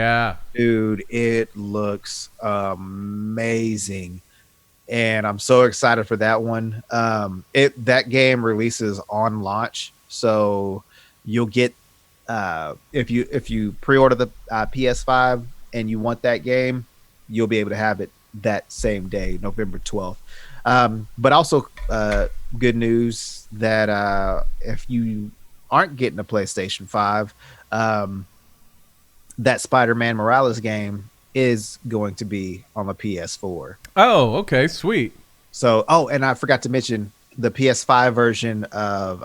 dude, it looks amazing. And I'm so excited for that one. That game releases on launch, so you'll get if you pre-order the PS5 and you want that game, you'll be able to have it that same day, November 12th. But also good news that if you aren't getting a PlayStation 5, that Spider-Man Morales game is going to be on the PS4. Oh, okay, sweet. So, and I forgot to mention the PS5 version of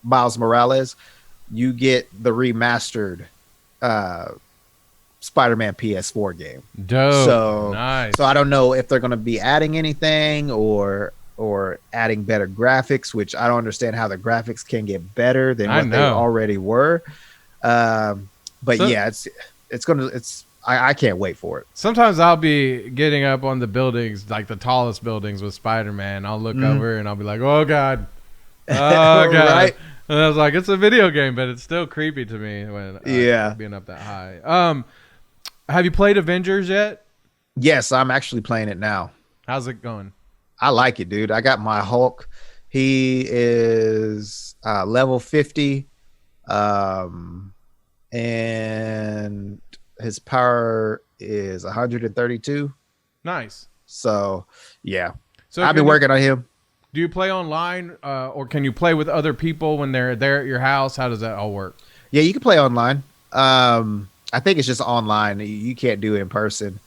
Miles Morales. You get the remastered Spider-Man PS4 game. Dope. So nice. So I don't know if they're going to be adding anything or adding better graphics, which I don't understand how the graphics can get better than what they already were. But yeah, I can't wait for it. Sometimes I'll be getting up on the buildings, like the tallest buildings with Spider-Man. I'll look over and I'll be like, oh God. Oh God. Right? And I was like, it's a video game, but it's still creepy to me when being up that high. Have you played Avengers yet? Yes, I'm actually playing it now. How's it going? I like it, dude. I got my Hulk. He is level 50, um, and his power is 132. Nice. So, yeah, So I've been working on him. do you play online, or can you play with other people when they're there at your house? How does that all work? Yeah, you can play online. I think it's just online. You can't do it in person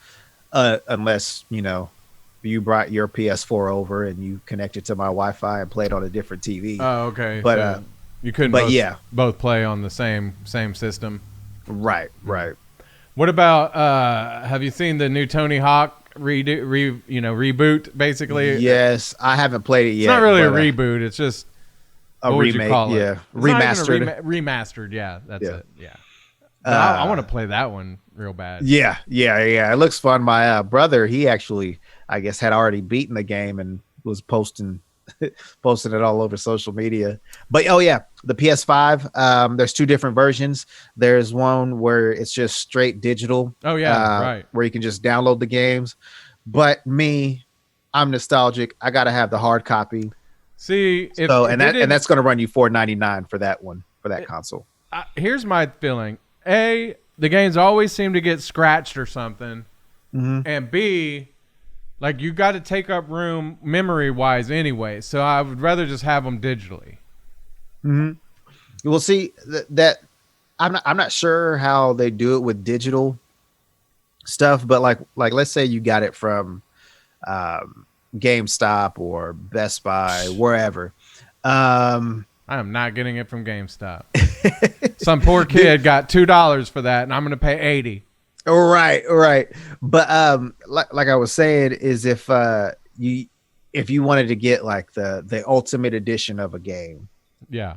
unless, you brought your PS4 over and you connected to my Wi-Fi and played on a different TV. Oh, okay. But so you couldn't. Both play on the same system. Right. What about? Have you seen the new Tony Hawk reboot? Basically, yes. I haven't played it yet. It's not really a reboot. It's just a remake. Yeah, remastered. Remastered. Yeah, that's it. Yeah. I want to play that one real bad. Yeah. It looks fun. My brother, he actually, I guess, had already beaten the game and was posting it all over social media. But the PS5. There's two different versions. There's one where it's just straight digital. Oh yeah, right. Where you can just download the games. But I'm nostalgic. I gotta have the hard copy. See, that's gonna run you $4.99 for that one for that console. Here's my feeling. A, the games always seem to get scratched or something. Mm-hmm. And B, like you got to take up room memory wise anyway. So I would rather just have them digitally. Mm-hmm. We'll see that I'm not sure how they do it with digital stuff, but like let's say you got it from GameStop or Best Buy, wherever. I am not getting it from GameStop. Some poor kid got $2 for that, and I'm going to pay $80. Right. But like I was saying, is if you wanted to get like the ultimate edition of a game, yeah,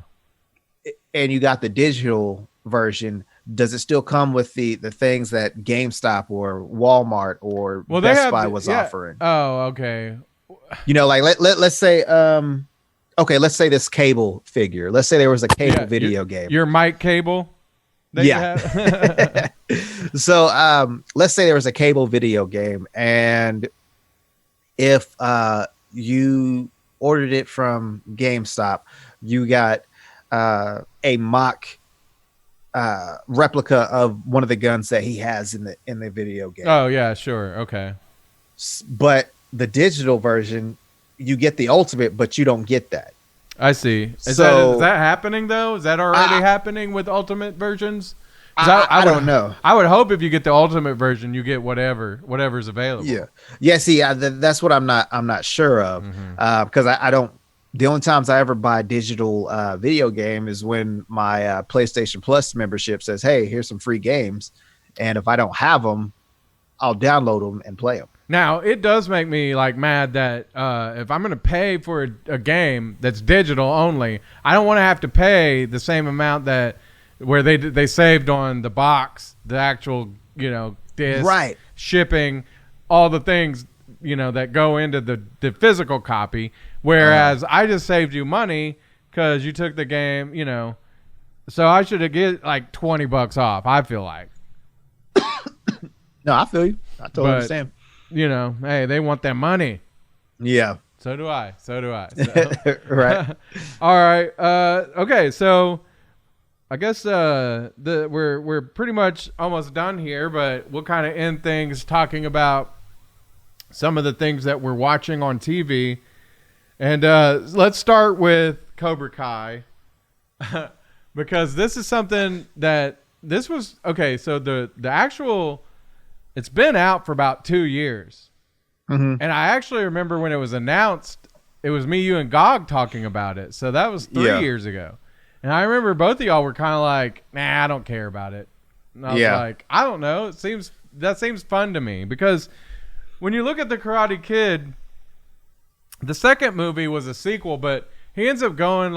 and you got the digital version, does it still come with the things that GameStop or Walmart or Best Buy was offering? Oh, okay. Like let's say okay, let's say this cable figure. Let's say there was a cable video game. Your mic cable? Yeah. So let's say there was a cable video game, and if you ordered it from GameStop, you got a mock replica of one of the guns that he has in the video game. Oh yeah, sure. Okay. But the digital version, you get the ultimate, but you don't get that. I see. Is that happening though? Is that already happening with ultimate versions? I don't know. I would hope if you get the ultimate version, you get whatever's available. Yeah. See, that's what I'm not sure of, because I don't. The only times I ever buy digital video game is when my PlayStation Plus membership says, "Hey, here's some free games," and if I don't have them, I'll download them and play them. Now, it does make me mad that if I'm going to pay for a game that's digital only, I don't want to have to pay the same amount where they saved on the box, the actual disc, right, shipping, all the things that go into the physical copy. Whereas I just saved you money because you took the game, so I should get like $20 off. I feel like. No, I feel you. I totally understand. Hey, they want their money. Yeah. So do I. So. Right. All right. Okay. So I guess we're pretty much almost done here, but we'll kind of end things talking about some of the things that we're watching on TV. And let's start with Cobra Kai because this is something that this was okay. So the actual. It's been out for about 2 years. Mm-hmm. And I actually remember when it was announced, it was me, you, and Gog talking about it. So that was 3 years ago. And I remember both of y'all were kind of like, nah, I don't care about it. And I was like, I don't know. That seems fun to me. Because when you look at The Karate Kid, the second movie was a sequel, but he ends up going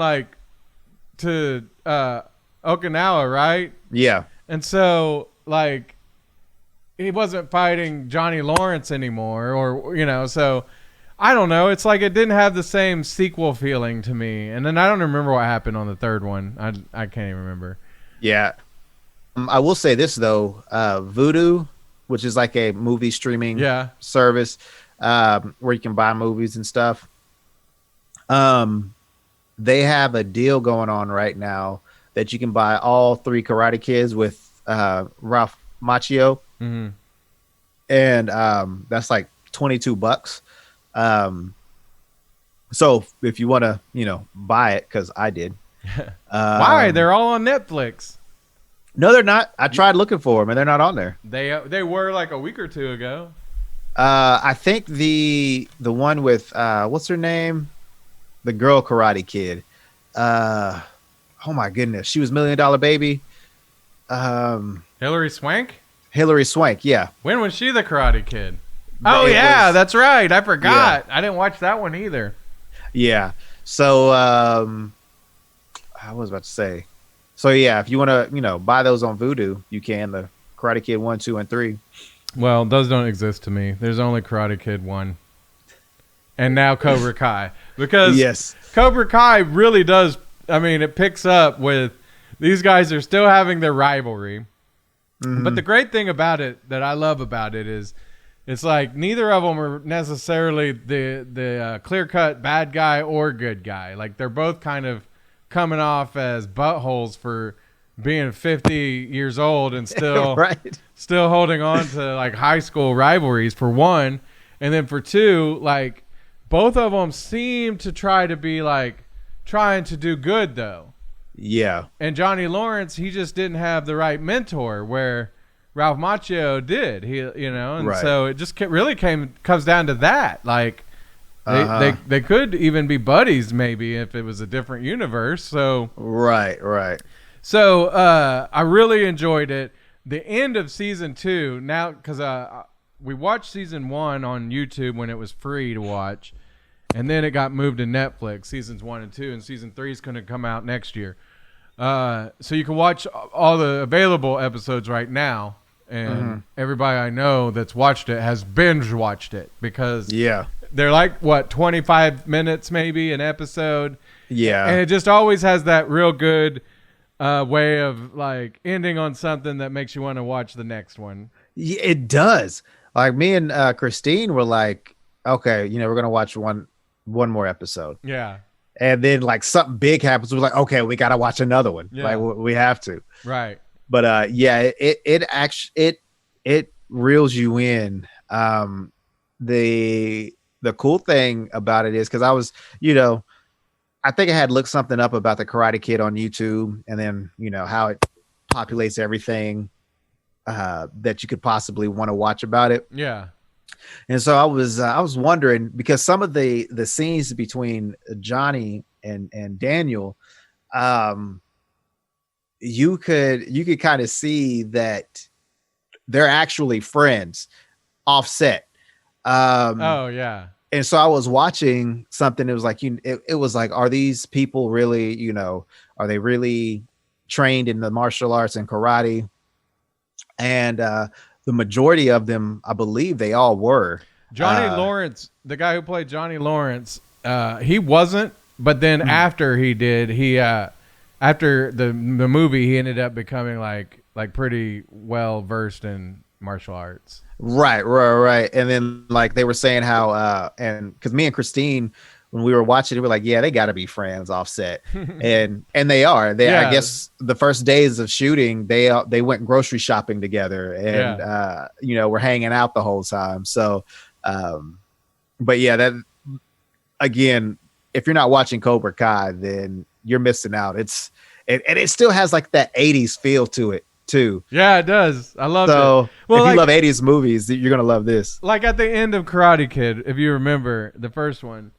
to Okinawa, right? Yeah. And so he wasn't fighting Johnny Lawrence anymore, or so I don't know. It's like it didn't have the same sequel feeling to me. And then I don't remember what happened on the third one. I can't even remember. Yeah. I will say this though, Voodoo which is like a movie streaming Yeah. service where you can buy movies and stuff. They have a deal going on right now that you can buy all 3 Karate Kids with Ralph Macchio, and that's like $22. So if you want to, buy it, because I did. Why? They're all on Netflix. No, they're not. I tried looking for them, and they're not on there. They were like a week or two ago. I think the one with what's her name? The girl Karate Kid. Oh my goodness, she was $1 Million Baby. Hilary Swank. Hilary Swank, yeah. When was she the Karate Kid? Oh yeah, that's right. I forgot. Yeah. I didn't watch that one either. Yeah. So I was about to say. So yeah, if you want to, buy those on Vudu, you can. The Karate Kid 1, 2, and 3. Well, those don't exist to me. There's only Karate Kid 1. And now Cobra Kai. Because yes. Cobra Kai really does, it picks up with these guys are still having their rivalry. Mm-hmm. But the great thing about it that I love about it is it's like neither of them are necessarily the clear-cut bad guy or good guy. Like they're both kind of coming off as buttholes for being 50 years old and still right. still holding on to like high school rivalries for one. And then for two, like both of them seem to try to be like trying to do good though. Yeah. And Johnny Lawrence, he just didn't have the right mentor where Ralph Macchio did. And right. So it just really comes down to that. Like they could even be buddies maybe if it was a different universe. So right. So I really enjoyed it. The end of season 2 now because we watched season 1 on YouTube when it was free to watch. And then it got moved to Netflix, seasons 1 and 2, and season 3 is going to come out next year. So you can watch all the available episodes right now, and everybody I know that's watched it has binge watched it because they're like 25 minutes maybe an episode. Yeah, and it just always has that real good way of like ending on something that makes you want to watch the next one. Yeah, it does. Like me and Christine were like, okay, we're gonna watch one more episode. Yeah. And then like something big happens. We're like, okay, we got to watch another one. Yeah. Like we have to. Right. But it reels you in. The cool thing about it is because I was, I think I had looked something up about the Karate Kid on YouTube and then, how it populates everything that you could possibly want to watch about it. Yeah. And so I was wondering because some of the scenes between Johnny and Daniel, you could kind of see that they're actually friends, offset. Oh yeah. And so I was watching something. It was like it was like, are these people really, are they really trained in the martial arts and karate? And the majority of them, I believe they all were. Johnny Lawrence, the guy who played Johnny Lawrence, he wasn't. But then after he did, after the movie, he ended up becoming like pretty well versed in martial arts. Right. And then like they were saying how, and because me and Christine, when we were watching it, we were like, yeah, they got to be friends, Offset, and they are. I guess the first days of shooting, they went grocery shopping together, and we're hanging out the whole time. So, but yeah, that again, if you're not watching Cobra Kai, then you're missing out. And it still has like that '80s feel to it too. Yeah, it does. I love it. So if you love '80s movies, you're gonna love this. Like at the end of Karate Kid, if you remember the first one.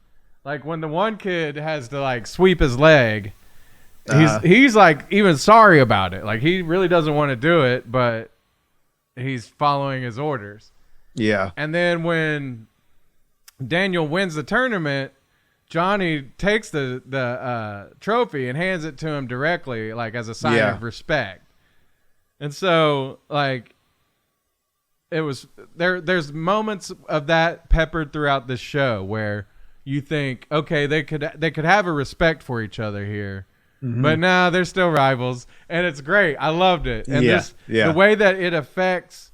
Like when the one kid has to like sweep his leg, he's like even sorry about it. Like he really doesn't want to do it, but he's following his orders. Yeah. And then when Daniel wins the tournament, Johnny takes the trophy and hands it to him directly, like as a sign of respect. And so like it was there's moments of that peppered throughout the show where you think, okay, they could have a respect for each other here, but now they're still rivals, and it's great. I loved it, and the way that it affects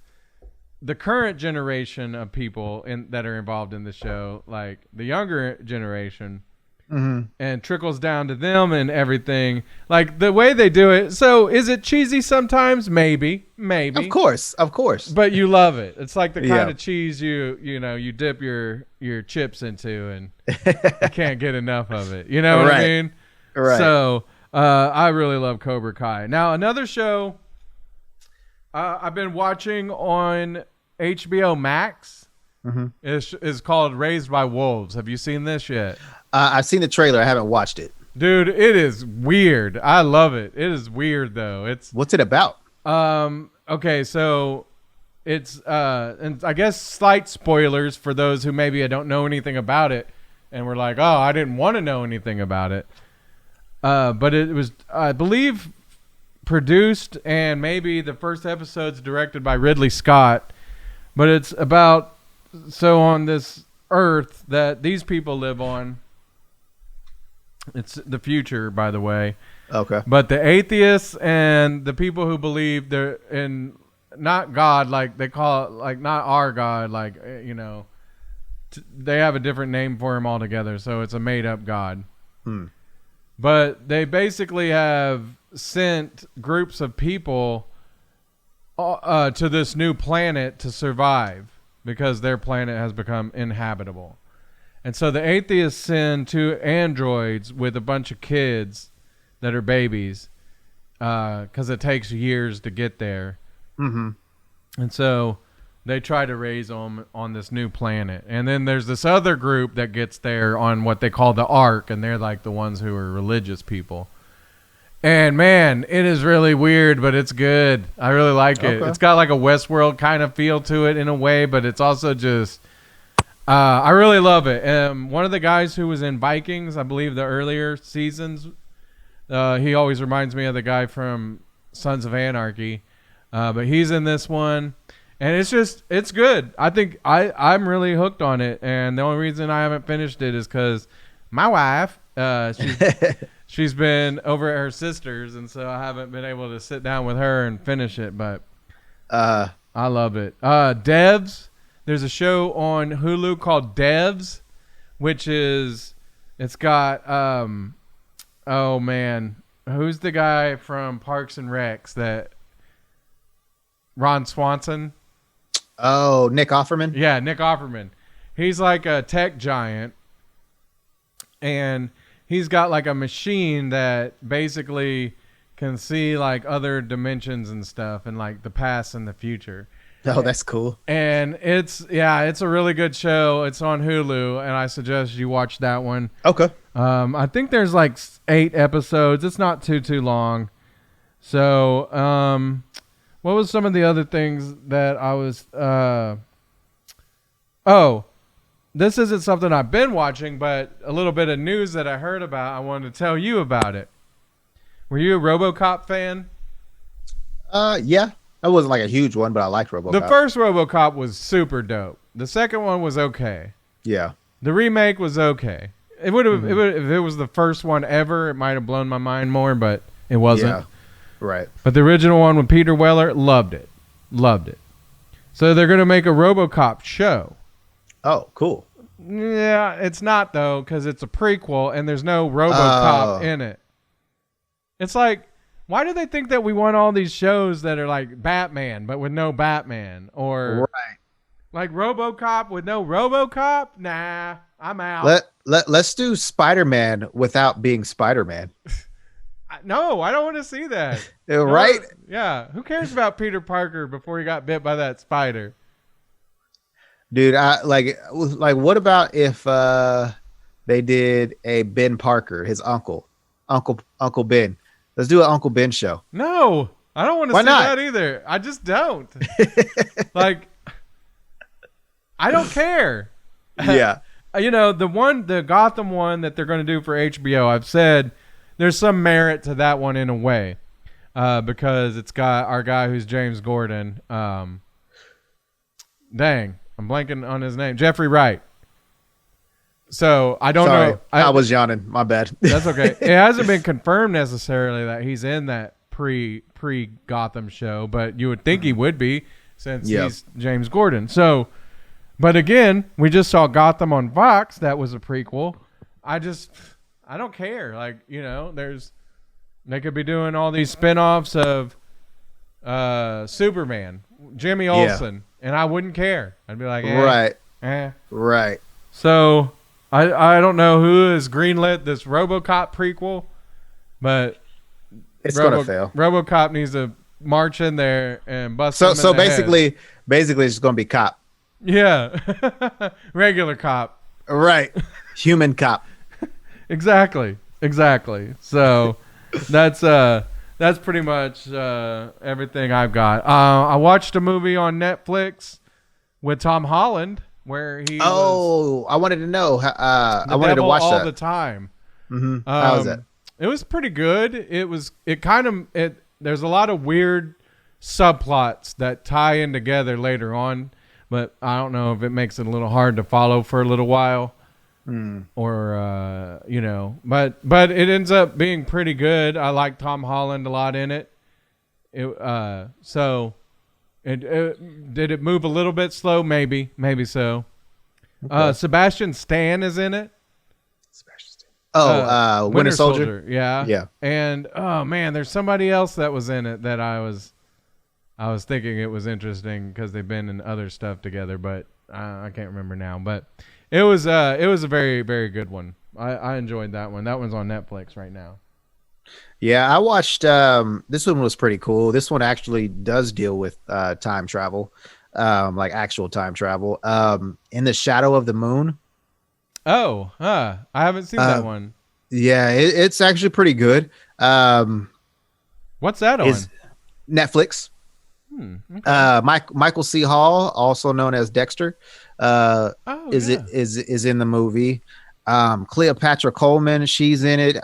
the current generation of people that are involved in the show, like the younger generation, and trickles down to them and everything. Like the way they do it. So is it cheesy sometimes? Maybe. Of course. But you love it. It's like the kind of cheese you dip your chips into, and you can't get enough of it. You know what I mean? Right. So I really love Cobra Kai. Now another show I've been watching on HBO Max is called Raised by Wolves. Have you seen this yet? I've seen the trailer. I haven't watched it. Dude, it is weird. I love it. It is weird though. What's it about? Okay, so it's and I guess slight spoilers for those who maybe don't know anything about it and were like, "Oh, I didn't want to know anything about it." But it was, I believe, produced and maybe the first episode's directed by Ridley Scott. But it's about, so on this earth that these people live on, it's the future, by the way. Okay. But the atheists and the people who believe they're in not God, like they call it, like not our God, like, they have a different name for him altogether. So it's a made up God. But they basically have sent groups of people to this new planet to survive because their planet has become inhabitable. And so the atheists send 2 androids with a bunch of kids that are babies because it takes years to get there. And so they try to raise them on this new planet. And then there's this other group that gets there on what they call the Ark, and they're like the ones who are religious people. And man, it is really weird, but it's good. I really like it. It's got like a Westworld kind of feel to it in a way, but it's also just, I really love it. One of the guys who was in Vikings, I believe the earlier seasons, he always reminds me of the guy from Sons of Anarchy, but he's in this one. And it's good. I think I'm really hooked on it. And the only reason I haven't finished it is because my wife, she's been over at her sister's. And so I haven't been able to sit down with her and finish it. But I love it. Devs. There's a show on Hulu called Devs, which is, it's got, oh man, who's the guy from Parks and Recs that, Ron Swanson? Oh, Nick Offerman? Yeah, Nick Offerman. He's like a tech giant, and he's got like a machine that basically can see like other dimensions and stuff, and like the past and the future. Oh, that's cool. And it's a really good show. It's on Hulu, and I suggest you watch that one. Okay. I think there's like 8 episodes. It's not too long. So, what was some of the other things that I was... this isn't something I've been watching, but a little bit of news that I heard about. I wanted to tell you about it. Were you a RoboCop fan? Yeah. That wasn't like a huge one, but I liked RoboCop. The first RoboCop was super dope. The second one was okay. Yeah. The remake was okay. It would have, if it was the first one ever, it might have blown my mind more, but it wasn't. Yeah. Right. But the original one with Peter Weller, loved it. So they're going to make a RoboCop show. Oh, cool. Yeah, it's not though, because it's a prequel and there's no RoboCop in it. It's like, why do they think that we want all these shows that are like Batman, but with no Batman? Or like RoboCop with no RoboCop? Nah, I'm out. Let's do Spider-Man without being Spider-Man. No, I don't want to see that. Right? Yeah. Who cares about Peter Parker before he got bit by that spider? Dude, I like what about if they did a Ben Parker, his Uncle Ben? Let's do an Uncle Ben show. No, I don't want to see that either. I just don't. Like, I don't care. Yeah. The Gotham one that they're going to do for HBO, I've said there's some merit to that one in a way, because it's got our guy who's James Gordon. Dang, I'm blanking on his name. Jeffrey Wright. So I don't know. I was yawning. My bad. That's okay. It hasn't been confirmed necessarily that he's in that pre Gotham show, but you would think he would be since he's James Gordon. So, but again, we just saw Gotham on Fox. That was a prequel. I don't care. Like, you know, they could be doing all these spinoffs of Superman, Jimmy Olsen, and I wouldn't care. I'd be like, right. So I don't know who has greenlit this RoboCop prequel, but it's gonna fail. RoboCop needs to march in there and bust. So basically, it's just gonna be cop. Yeah, regular cop. Right, human cop. Exactly. So that's pretty much everything I've got. I watched a movie on Netflix with Tom Holland where he. Oh, I wanted to know. I wanted to watch all that the time. Mm-hmm. How was it? It was pretty good. There's a lot of weird subplots that tie in together later on, but I don't know if it makes it a little hard to follow for a little while. Or you know, but it ends up being pretty good. I like Tom Holland a lot in it. So did it move a little bit slow? Maybe so. Okay. Sebastian Stan is in it. Winter Soldier. Yeah. And oh man, there's somebody else that was in it that I was thinking it was interesting because they've been in other stuff together, but I can't remember now. But it was a very, very good one. I enjoyed that one. That one's on Netflix right now. Yeah, I watched. This one was pretty cool. This one actually does deal with time travel, like actual time travel. In the Shadow of the Moon. Oh, I haven't seen that one. Yeah, it's actually pretty good. What's that on? Netflix. Okay. Michael C. Hall, also known as Dexter, is in the movie. Cleopatra Coleman, she's in it.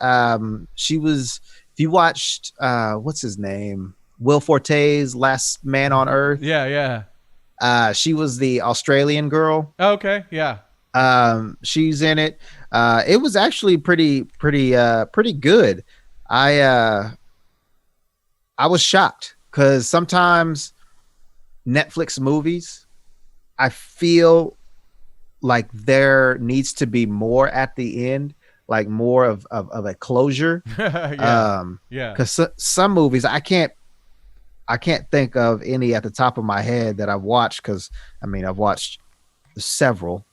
She was. If you watched, what's his name? Will Forte's Last Man on Earth. Yeah. She was the Australian girl. Okay, yeah. She's in it. It was actually pretty good. I was shocked because sometimes Netflix movies, I feel like there needs to be more at the end, like more of a closure. Yeah. Because some movies I can't think of any at the top of my head that I've watched. Because I mean I've watched several.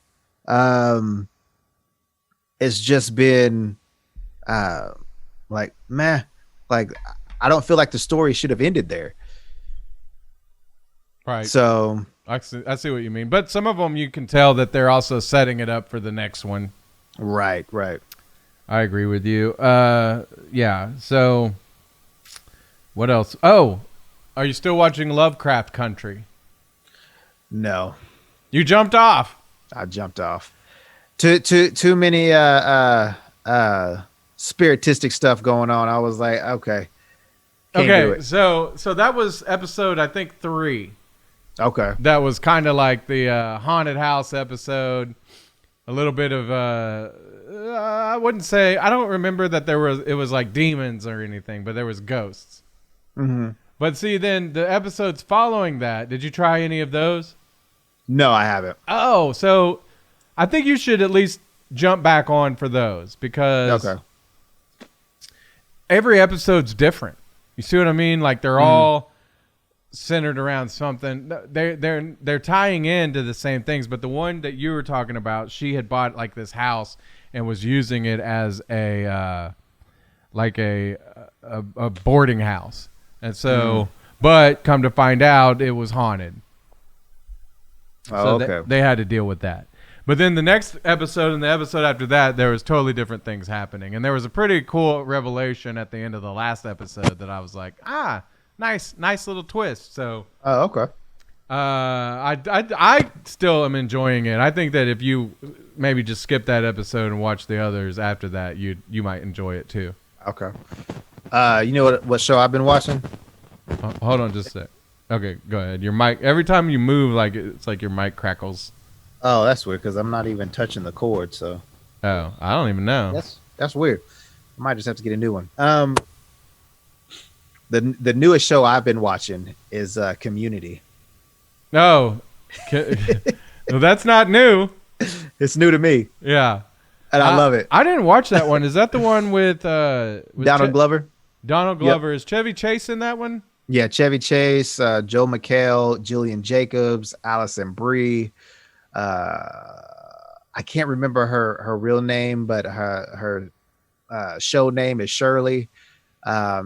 It's just been like meh. Like I don't feel like the story should have ended there. Right. So I see what you mean, but some of them you can tell that they're also setting it up for the next one. Right. I agree with you. Yeah. So what else? Oh, are you still watching Lovecraft Country? No. You jumped off. I jumped off. Too many spiritistic stuff going on. I was like, okay. Can't do it. So that was episode I think 3. Okay. That was kind of like the haunted house episode. A little bit of I wouldn't say, I don't remember that it was like demons or anything, but there was ghosts. Mm-hmm. But see, then the episodes following that, did you try any of those? No, I haven't. Oh, so I think you should at least jump back on for those because every episode's different. You see what I mean? Like they're all centered around something. They're tying into the same things, but the one that you were talking about, she had bought like this house and was using it as a boarding house. And so but come to find out it was haunted. Oh, so okay. They had to deal with that. But then the next episode and the episode after that, there was totally different things happening. And there was a pretty cool revelation at the end of the last episode that I was like, nice little twist. So, okay. I still am enjoying it. I think that if you maybe just skip that episode and watch the others after that, you might enjoy it too. Okay. You know what show I've been watching? Hold on just a sec. Okay, go ahead. Your mic, every time you move, like it's like your mic crackles. Oh, that's weird because I'm not even touching the cord. So. Oh, I don't even know. That's weird. I might just have to get a new one. The newest show I've been watching is Community. No, well, that's not new. It's new to me, Yeah, and I love it. I didn't watch that one. Is that the one with Donald Glover? Donald Glover. Yep. Is Chevy Chase in that one? Yeah, Chevy Chase, Joe McHale, Jillian Jacobs, Allison Brie. I can't remember her real name, but her show name is Shirley.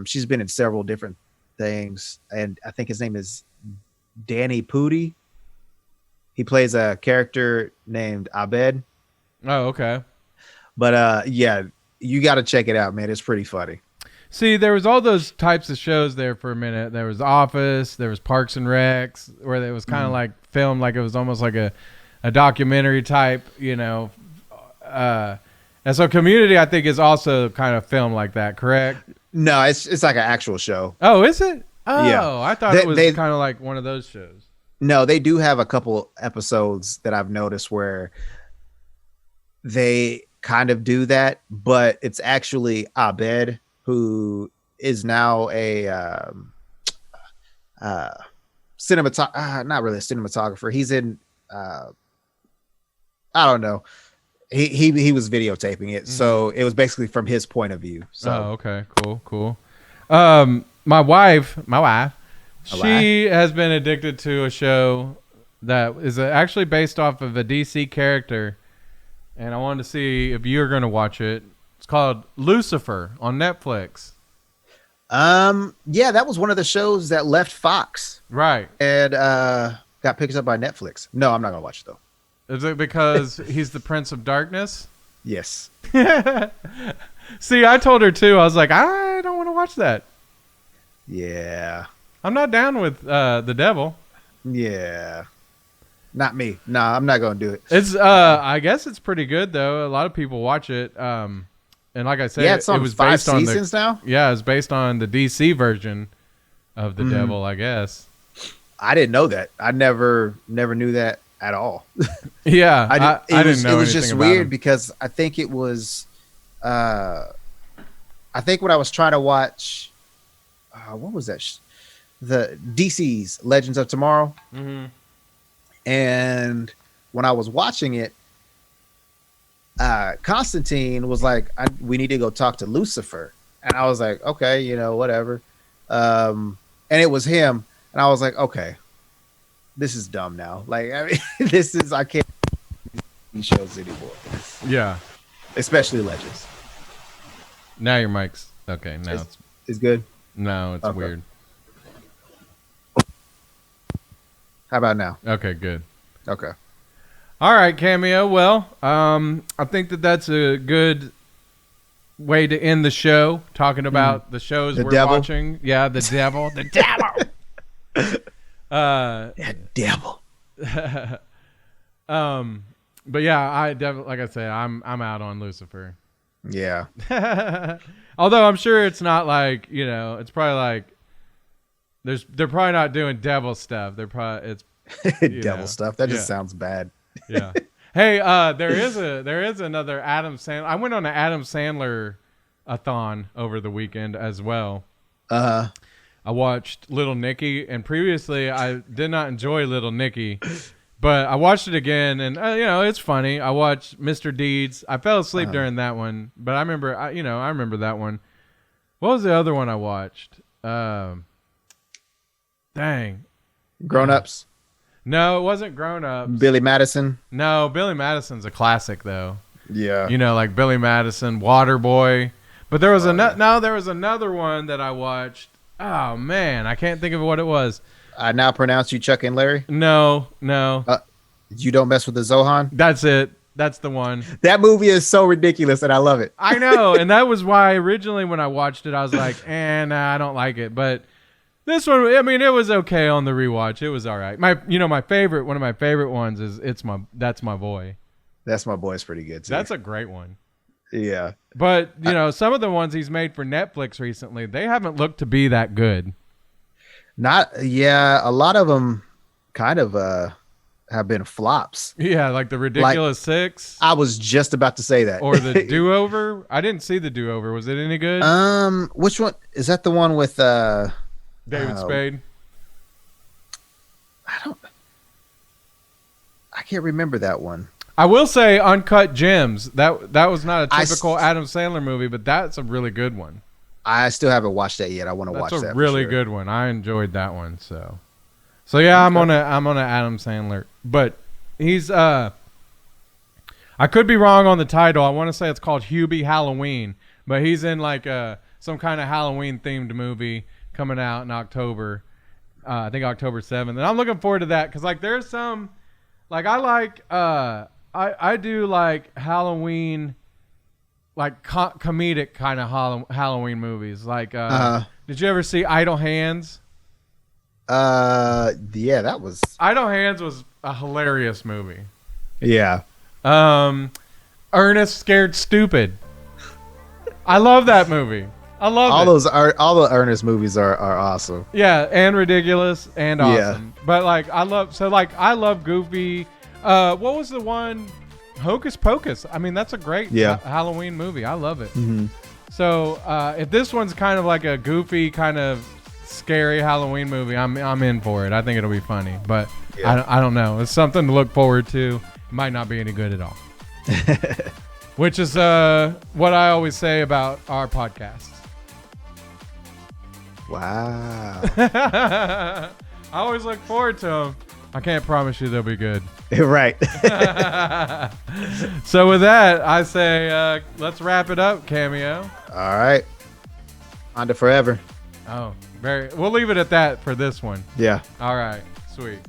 She's been in several different things, and I think his name is Danny Pudi. He plays a character named Abed. Oh, okay. But yeah, you got to check it out, man. It's pretty funny. See, there was all those types of shows there for a minute. There was Office, there was Parks and Recs, where it was kind of like filmed like it was almost like a documentary type, you know. And so Community, I think, is also kind of filmed like that, correct? No, it's like an actual show. Oh, is it? Oh, yeah. I thought it was kind of like one of those shows. No, they do have a couple episodes that I've noticed where they kind of do that, but it's actually Abed, who is now a not really a cinematographer. He's in I don't know. He was videotaping it, so it was basically from his point of view. So okay, cool. My wife, she has been addicted to a show that is actually based off of a DC character, and I wanted to see if you're going to watch it. It's called Lucifer on Netflix. Yeah, that was one of the shows that left Fox, right, and got picked up by Netflix. No, I'm not gonna watch it though. Is it because he's the Prince of Darkness? Yes. See, I told her too. I was like, I don't want to watch that. Yeah. I'm not down with the devil. Yeah. Not me. No, I'm not gonna do it. It's I guess it's pretty good though. A lot of people watch it. And like I said, yeah, it's on it was 5 based seasons on now. Yeah, it's based on the DC version of the devil, I guess. I didn't know that. I never knew that at all. Yeah, I didn't know. It was just weird because I think it was. I think when I was trying to watch, what was that? The DC's Legends of Tomorrow. Mm-hmm. And when I was watching it, Constantine was like, "We need to go talk to Lucifer," and I was like, "Okay, whatever." And it was him, and I was like, "Okay, this is dumb now. Like, I mean, I can't see shows anymore." Yeah, especially Legends. Now your mic's okay. Now it's good. No, it's okay. Weird. How about now? Okay, good. Okay. All right, Cameo. Well, I think that's a good way to end the show, talking about the shows we're watching. Yeah, the devil. The devil. That devil. But yeah, I definitely, like I said, I'm out on Lucifer. Yeah. Although I'm sure it's not like, it's probably like they're probably not doing devil stuff. They're probably devil stuff. That just sounds bad. Yeah. Hey, there is another Adam Sandler. I went on an Adam Sandler a-thon over the weekend as well. I watched Little Nicky, and previously I did not enjoy Little Nicky, but I watched it again, and it's funny. I watched Mr. Deeds. I fell asleep during that one, but I remember I remember that one. What was the other one I watched? Dang. Grown Ups. No, it wasn't Grown Ups. Billy Madison. No, Billy Madison's a classic though. Yeah. Like Billy Madison, Waterboy. But there was there was another one that I watched. Oh man, I can't think of what it was. I now pronounce you Chuck and Larry. No. You Don't Mess with the Zohan. That's it. That's the one. That movie is so ridiculous, and I love it. I know, and that was why originally when I watched it, I was like, nah, I don't like it. But this one, I mean, it was okay on the rewatch. It was all right. One of my favorite ones is That's My Boy. That's My Boy is pretty good too. That's a great one. Yeah. But, some of the ones he's made for Netflix recently, they haven't looked to be that good. A lot of them kind of have been flops. Yeah, like the Ridiculous Six. I was just about to say that. Or the Do-Over. I didn't see the Do-Over. Was it any good? Which one? Is that the one with David Spade? can't remember that one. I will say Uncut Gems. That was not a typical Adam Sandler movie, but that's a really good one. I still haven't watched that yet. I want to watch that. That's a really good one. I enjoyed that one. So yeah, I'm on a Adam Sandler, but he's I could be wrong on the title. I want to say it's called Hubie Halloween, but he's in like some kind of Halloween themed movie coming out in October. I think October 7th, and I'm looking forward to that because like there's some like I do like Halloween, like comedic kind of Halloween movies. Like, did you ever see Idle Hands? Yeah, that was Idle Hands was a hilarious movie. Yeah. Ernest Scared Stupid. I love that movie. I love all the Ernest movies are awesome. Yeah, and ridiculous and awesome. Yeah. But like I love Goofy. What was the one? Hocus Pocus. I mean, that's a great Halloween movie. I love it. Mm-hmm. So if this one's kind of like a goofy, kind of scary Halloween movie, I'm in for it. I think it'll be funny. But I don't know. It's something to look forward to. It might not be any good at all. Which is what I always say about our podcasts. Wow. I always look forward to them. I can't promise you they'll be good. Right. So with that, I say let's wrap it up, Cameo. All right. On to forever. Oh, we'll leave it at that for this one. Yeah. All right. Sweet.